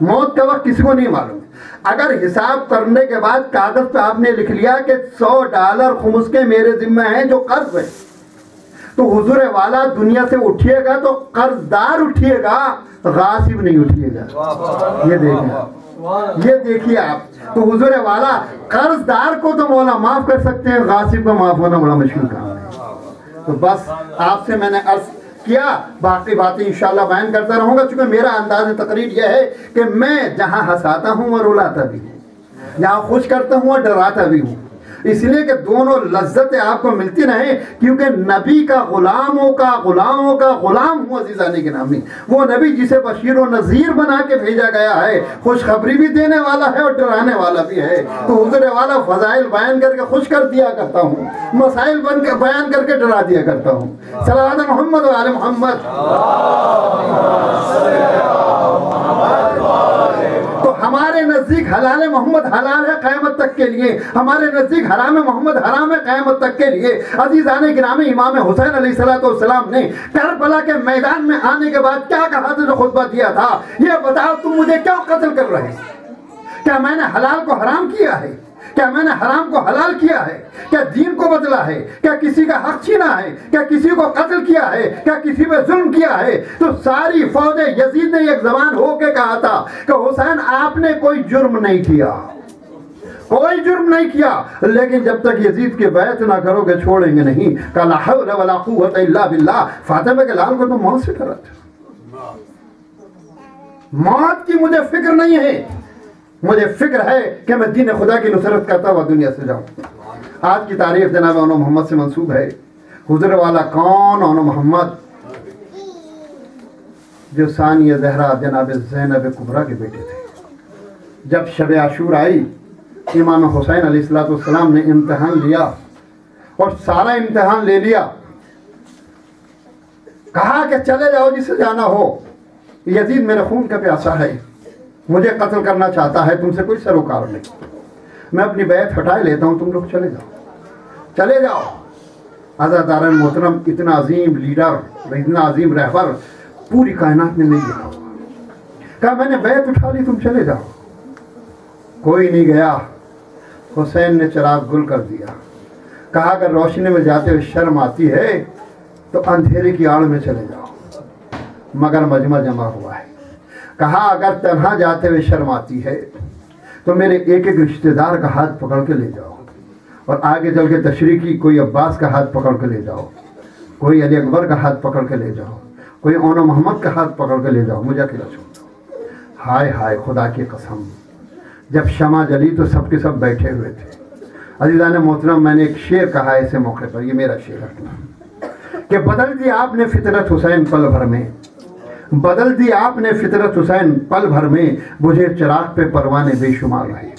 موت کا وقت کسی کو نہیں معلوم. اگر حساب کرنے کے بعد کاغذ پہ آپ نے لکھ لیا کہ $100 خمس کے میرے ذمہ ہیں جو قرض ہے، تو حضور والا دنیا سے اٹھیے گا تو قرض دار اٹھیے گا، غاصب نہیں اٹھیے گا. یہ دیکھیے آپ. تو حضور والا قرض دار کو تو مولا معاف کر سکتے ہیں، غاصب کا معاف ہونا بڑا مشکل کام ہے. تو بس آپ سے میں نے عرض کیا، باقی باتیں انشاءاللہ بیان کرتا رہوں گا، چونکہ میرا انداز تقریر یہ ہے کہ میں جہاں ہنساتا ہوں اور رلاتا بھی ہوں، جہاں خوش کرتا ہوں اور ڈراتا بھی ہوں، اس لیے کہ دونوں لذتیں آپ کو ملتی رہیں، کیونکہ نبی کا غلاموں کا غلام ہوں عزیزان گرامی. وہ نبی جسے بشیر و نذیر بنا کے بھیجا گیا ہے، خوشخبری بھی دینے والا ہے اور ڈرانے والا بھی ہے. تو حضور والا فضائل بیان کر کے خوش کر دیا کرتا ہوں، مسائل بیان کر کے ڈرا دیا کرتا ہوں. صلوات محمد و آل محمد. تو ہمارے نزدیک حلال محمد حلال ہے قیامت تک کے لیے، ہمارے نزدیک حرام محمد حرام ہے قیامت تک کے لیے. عزیزان گرامی، امام حسین علیہ السلام نے کربلا کے میدان میں آنے کے بعد کیا کہا تھا جو خطبہ دیا تھا؟ یہ بتاؤ تم مجھے کیوں قتل کر رہے؟ کیا میں نے حلال کو حرام کیا ہے؟ کیا میں نے حرام کو حلال کیا ہے؟ کیا دین کو بدلا ہے؟ کیا کسی کا حق چھینا ہے؟ کیا کسی کو قتل کیا ہے؟ کیا کسی پہ ظلم کیا ہے؟ تو ساری فوج یزید نے ایک زبان ہو کے کہا تھا کہ حسین آپ نے کوئی جرم نہیں کیا، کوئی جرم نہیں کیا، لیکن جب تک یزید کی بیعت نہ کرو گے چھوڑیں گے نہیں۔ کہ لا حول ولا قوت الا باللہ۔ فاطمہ کے لال کو تو موت سے ڈرا تھا۔ موت کی مجھے فکر نہیں ہے، مجھے فکر ہے کہ میں دین خدا کی نصرت کرتا ہوا دنیا سے جاؤں۔ آج کی تاریخ جناب اونو محمد سے منسوب ہے۔ حضور والا کون؟ اونو محمد جو ثانیہ زہرا جناب زینب کبریٰ کے بیٹے تھے۔ جب شب عاشور آئی، امام حسین علیہ السلام نے امتحان لیا اور سارا امتحان لے لیا۔ کہا کہ چلے جاؤ جسے جانا ہو، یزید میرے خون کا پیاسا ہے، مجھے قتل کرنا چاہتا ہے، تم سے کوئی سروکار نہیں، میں اپنی بیعت ہٹائے لیتا ہوں، تم لوگ چلے جاؤ، چلے جاؤ۔ عزاداران محترم، اتنا عظیم لیڈر، اتنا عظیم رہبر پوری کائنات میں نہیں دیکھا ہوا۔ کہا میں نے بیعت اٹھا لی، تم چلے جاؤ۔ کوئی نہیں گیا۔ حسین نے چراغ گل کر دیا۔ کہا اگر روشنی میں جاتے ہوئے شرم آتی ہے تو اندھیرے کی آڑ میں چلے جاؤ، مگر مجمع جمع ہوا ہے۔ کہا اگر تنہا جاتے ہوئے شرم آتی ہے تو میرے ایک ایک رشتہ دار کا ہاتھ پکڑ کے لے جاؤ، اور آگے چل کے تشریح کی، کوئی عباس کا ہاتھ پکڑ کے لے جاؤ، کوئی علی اکبر کا ہاتھ پکڑ کے لے جاؤ، کوئی اونو محمد کا ہاتھ پکڑ کے لے جاؤ، مجھے اکیلا چھوڑ دو۔ ہائے ہائے، خدا کی قسم، جب شمع جلی تو سب کے سب بیٹھے ہوئے تھے۔ عزیزان محترم، میں نے ایک شعر کہا ایسے موقع پر، یہ میرا شعر ہے کہ بدل دی آپ نے فطرت حسین پل بھر میں، بدل دی آپ نے فطرت حسین پل بھر میں، بجھے چراغ پہ پروانے بے شمار رہے۔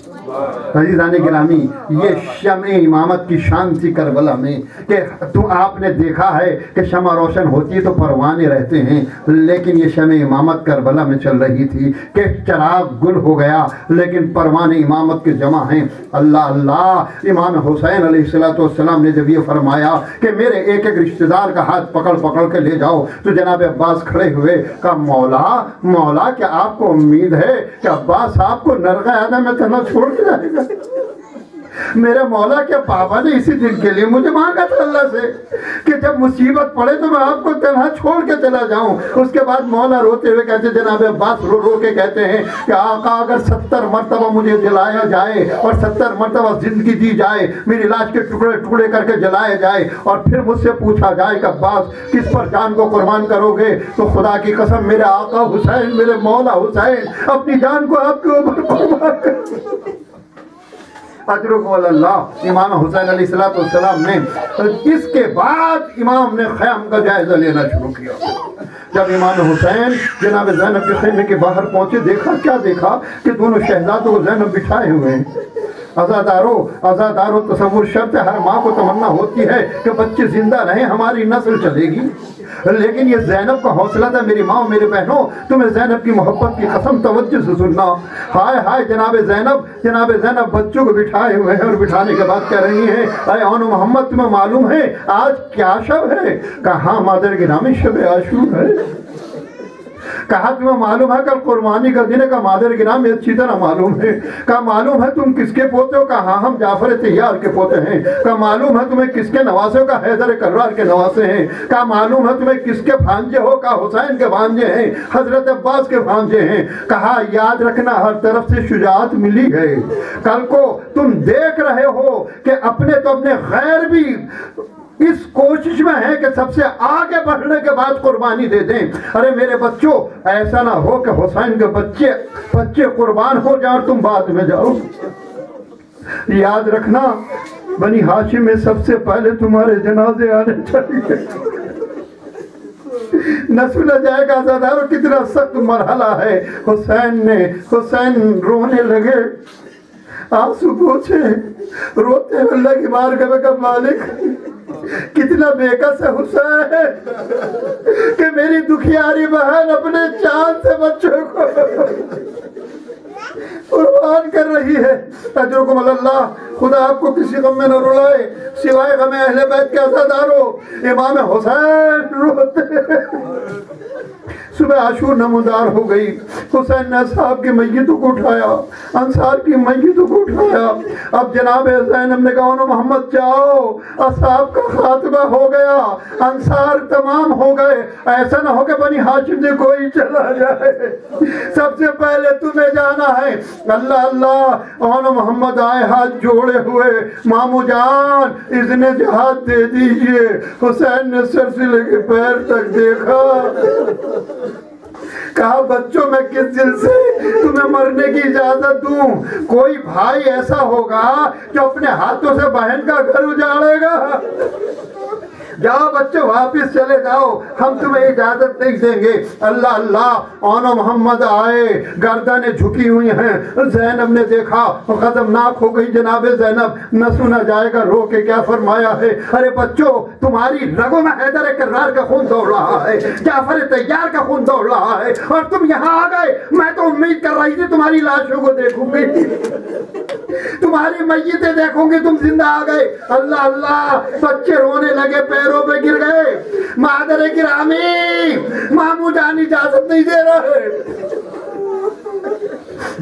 عزیزان گرامی، یہ شمع امامت کی شان تھی کربلا میں، کہ تو آپ نے دیکھا ہے کہ شمع روشن ہوتی ہے تو پروانے رہتے ہیں، لیکن یہ شمع امامت کربلا میں چل رہی تھی کہ چراغ گل ہو گیا لیکن پروانے امامت کے جمع ہیں۔ اللہ اللہ، امام حسین علیہ السلام نے جب یہ فرمایا کہ میرے ایک ایک رشتہ دار کا ہاتھ پکڑ پکڑ کے لے جاؤ، تو جناب عباس کھڑے ہوئے، کہا مولا مولا، کیا آپ کو امید ہے کہ عباس آپ کو نرغہ آدم میں تنہا چھوڑ کے جائے گا؟ میرے مولا کے بابا نے اسی دن کے لیے مجھے مانگا تھا اللہ سے کہ جب مصیبت پڑے تو میں آپ کو تنہا چھوڑ کے چلا جاؤں۔ اس کے بعد مولا روتے ہوئے کہتے، جناب عباس رو رو کے کہتے ہیں کہ آقا اگر 70 مرتبہ مجھے جلایا جائے اور 70 مرتبہ زندگی دی جائے، میری لاش کے ٹکڑے ٹکڑے کر کے جلایا جائے، اور پھر مجھ سے پوچھا جائے کہ عباس کس پر جان کو قربان کرو گے، تو خدا کی قسم میرے آقا حسین، میرے مولا حسین اپنی جان کو آپ کے اوپر قربان کر۔ اجرکم اللہ۔ امام حسین علیہ السلام نے اس کے بعد امام نے خیام کا جائزہ لینا شروع کیا۔ جب امام حسین جناب زینب کے خیمے کے باہر پہنچے، دیکھا کیا دیکھا کہ دونوں شہزادوں کو زینب بٹھائے ہوئے ہیں۔ عزادارو تصور شرط ہے، ہر ماں کو تمنا ہوتی ہے کہ بچے زندہ رہیں، ہماری نسل چلے گی، لیکن یہ زینب کا حوصلہ تھا، میری ماں میرے بہنوں تمہیں زینب کی محبت کی قسم توجہ سے سننا۔ ہائے ہائے، جناب زینب بچوں کو بٹھائے ہوئے ہیں، اور بٹھانے کے بعد کہہ رہی ہیں اے اونو محمد تمہیں معلوم ہے آج کیا شب ہے؟ کہا مادر گرامی شب عاشور ہے۔ کہا تمہیں معلوم ہے کل قربانی کا دن ہے؟ کہا مادر گرامی اچھی طرح معلوم ہے۔ کہا معلوم ہے تم کس کے پوتے ہو؟ کہا ہاں ہم جعفر طیار کے پوتے ہیں۔ کہا معلوم ہے تمہیں کس کے نواسے ہو؟ کہا حیدر کرار کے نواسے ہیں۔ کہا معلوم ہے تمہیں کس کے بھانجے ہو؟ کہا حسین کے بھانجے ہیں، حضرت عباس کے بھانجے ہیں۔ کہا یاد رکھنا ہر طرف سے شجاعت ملی ہے، کل کو تم دیکھ رہے ہو کہ اپنے تو اپنے غیر بھی اس کوشش میں ہے کہ سب سے آگے بڑھنے کے بعد قربانی دے دیں۔ ارے میرے بچوں، ایسا نہ ہو کہ حسین کے بچے قربان ہو جائیں اور تم بعد میں جاؤ۔ یاد رکھنا بنی ہاشم میں سب سے پہلے تمہارے جنازے آنے چاہیے۔ نہ سنا جائے گا عزادارو کتنا سخت مرحلہ ہے۔ حسین رونے لگے، آنسو پوچھے، روتے ہوئے اللہ کی بارگاہ میں کہ مالک کتنا بے کس ہے حسین کہ میری دکھیاری بہن اپنے چاند سے بچوں کو قربان کر رہی ہے۔ اجرکم اللہ، خدا آپ کو کسی غم میں نہ رلائے سوائے غم اہل بیت کے عزادارو۔ امام حسین روتے، صبح عاشور نمودار ہو گئی، حسین نے صاحب کی میتوں کو اٹھایا، انصار کی میتوں کو اٹھایا۔ اب جناب زینب نے کہا محمد جاؤ، اصحاب کا خاتمہ ہو گیا، انصار تمام ہو گئے، ایسا نہ ہو کہ بنی ہاشم سے کوئی چلا جائے، سب سے پہلے تمہیں جانا ہے۔ اللہ اللہ، محمد آئے ہاتھ جوڑے ہوئے، مامو جان اذن جہاد دے دیجئے۔ حسین نے سر سے لے کے پیر تک دیکھا، کہا بچوں میں کس دل سے تمہیں مرنے کی اجازت دوں؟ کوئی بھائی ایسا ہوگا جو اپنے ہاتھوں سے بہن کا گھر اجاڑے گا؟ جاؤ بچوں واپس چلے جاؤ، ہم تمہیں اجازت نہیں دیں گے۔ اللہ اللہ، محمد آئے، گردنیں جھکی ہوئی ہیں۔ زینب نے دیکھا، خطرناک ہو گئی جناب زینب، نہ سنا جائے گا رو کے کیا فرمایا ہے۔ ارے بچوں، تمہاری رگوں میں حیدر کرار کا خون دوڑ رہا ہے، جعفر طیار کا خون دوڑ رہا ہے، اور تم یہاں آ گئے۔ میں تو امید کر رہی تھی تمہاری لاشوں کو دیکھوں گی، تمہاری میتیں دیکھوں گی، تم زندہ آ گئے۔ اللہ اللہ، بچے رونے لگے، پیروں پہ گر گئے۔ مادر گرامی، مامو جان اجازت نہیں دے رہے۔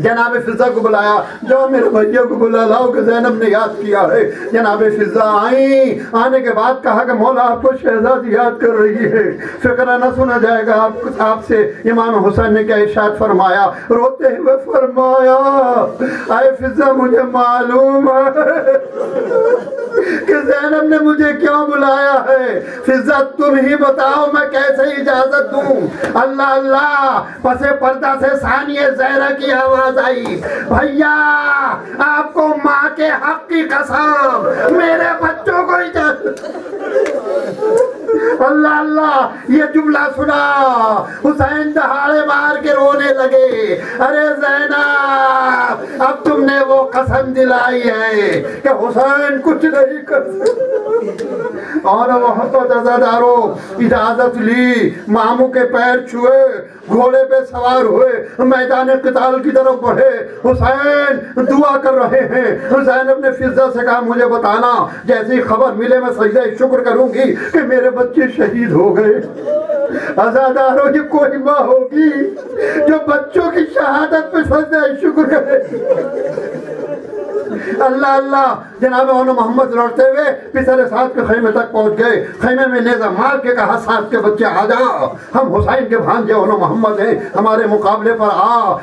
جناب فضا کو بلایا، جو میرے بھائیوں کو بلا لاؤ کہ زینب نے یاد کیا ہے۔ جناب فضا آئیں، آنے کے بعد کہا کہ مولا آپ کو شہزادی یاد کر رہی ہے، فکر نہ سنا جائے گا آپ سے۔ امام حسین نے کیا ارشاد فرمایا؟ روتے ہوئے فرمایا، اے فضا مجھے معلوم ہے کہ زینب نے مجھے کیوں بلایا ہے، فضا تم ہی بتاؤ میں کیسے اجازت دوں۔ اللہ اللہ، پس پردہ سے ثانیہ زہرا کی آواز آئی، بھیا آپ کو ماں کے حق کی قسم، میرے بچوں کو اجازت۔ اللہ اللہ، یہ جملہ سنا، حسین دہاڑے مار کے رونے لگے۔ ارے زینب، اب تم نے وہ قسم دلائی ہے کہ حسین کچھ نہیں کر سکتا۔ اور محبت عزادارو، اجازت لی، ماموں کے پیر چھوئے، گھوڑے پہ سوار ہوئے، میدان قتال کی طرف بڑھے۔ حسین دعا کر رہے ہیں۔ زینب نے فضا سے کہا مجھے بتانا، جیسی خبر ملے میں سجدہ شکر کروں گی کہ میرے بچے شہید ہو گئے۔ عزادارو، یہ کوئی ماں ہوگی جو بچوں کی شہادت پہ سجدہ شکر کرے؟ اللہ اللہ، جناب محمد لوٹتے ہوئے پسر سعد کے خیمے تک پہنچ گئے۔ خیمے میں نیزہ مار کے کہا سعد کے بچے آ جاؤ، ہم حسین کے بھانجے محمد ہیں، ہمارے مقابلے پر آ۔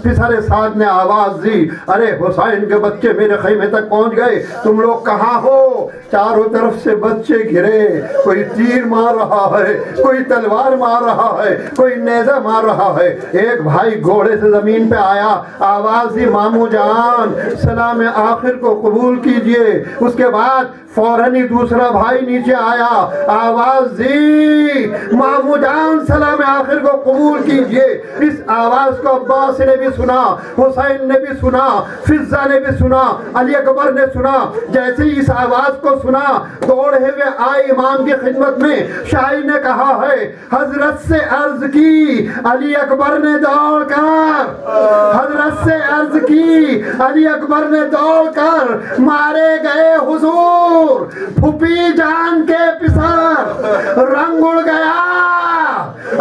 پسر سعد نے آواز دی، ارے حسین کے بچے میرے خیمے تک پہنچ گئے، تم لوگ کہاں ہو؟ چاروں طرف سے بچے گھرے، کوئی تیر مار رہا ہے، کوئی تلوار مار رہا ہے، کوئی نیزہ مار رہا ہے۔ ایک بھائی گھوڑے سے زمین پہ آیا، آواز دی مامو جان سلام آخر کو قبول کیجئے۔ اس کے بعد فوراً ہی دوسرا بھائی نیچے آیا، آواز دی مامو جان سلام آخر کو قبول کیجئے۔ اس آواز کو عباس نے بھی سنا، حسین نے بھی سنا، فضا نے بھی سنا، علی اکبر نے سنا۔ جیسے ہی اس آواز کو سنا، دوڑے ہوئے آئے امام کی خدمت میں۔ شاعر نے کہا ہے، حضرت سے عرض کی علی اکبر نے دوڑ کر، حضرت سے عرض کی علی اکبر نے دوڑ کر، مارے گئے حضور پھوپھی جان کے پسر، رنگ اڑ گیا،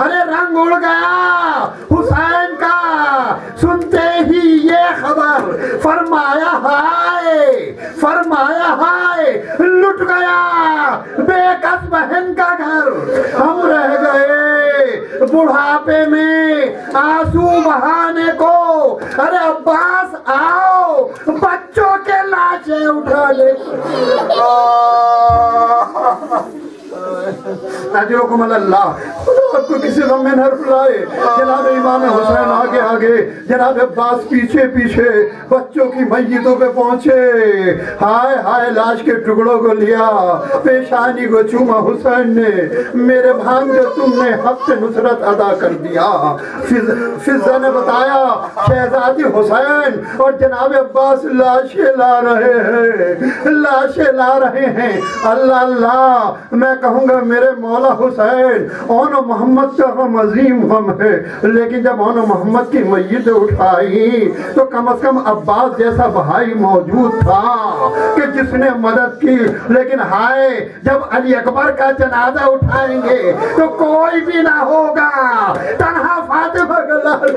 ارے رنگ اڑ گیا حسین کا سنتے ہی یہ خبر۔ فرمایا ہائے، فرمایا ہائے، لٹ گیا بے کس بہن کا گھر، ہم رہ گئے بڑھاپے میں آنسو بہانے کو۔ ارے عباس آؤ، بچوں کے لاشیں اٹھا لے۔ اجرکم اللہ، خدا آپ کو کسی غم میں نہ رلائے۔ جناب امام حسین آگے آگے، جناب عباس پیچھے پیچھے، بچوں کی میتوں پہ پہنچے۔ ہائے ہائے، لاش کے ٹکڑوں کو لیا، پیشانی کو چوما حسین نے، میرے بھانجے تم نے حق سے نصرت ادا کر دیا۔ فضا نے بتایا شہزادی حسین اور جناب عباس لاشیں لا رہے ہیں، لاشیں لا رہے ہیں۔ اللہ اللہ، میں کہوں گا میرے مولا حسین، اون محمد کا غم عظیم غم ہے، لیکن جب اون محمد کی میتیں اٹھائی تو کم از کم عباس جیسا بھائی موجود تھا کہ جس نے مدد کی۔ لیکن ہائے، جب علی اکبر کا جنازہ اٹھائیں گے تو کوئی بھی نہ ہوگا، تنہا فاطمہ کا لال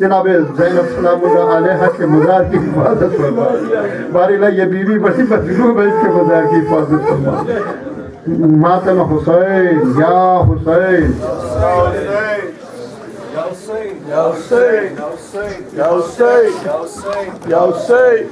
جناب زینب سلام اللہ علیہ کے مزار کی حفاظت فرما باری اللہ یہ بیوی بڑی مظلوم ہے اس کے مزار کی حفاظت فرما ماتم حسین یا حسین Ya Hussein, Ya Hussein, Ya Hussein, Ya Hussein, Ya Hussein, Ya Hussein.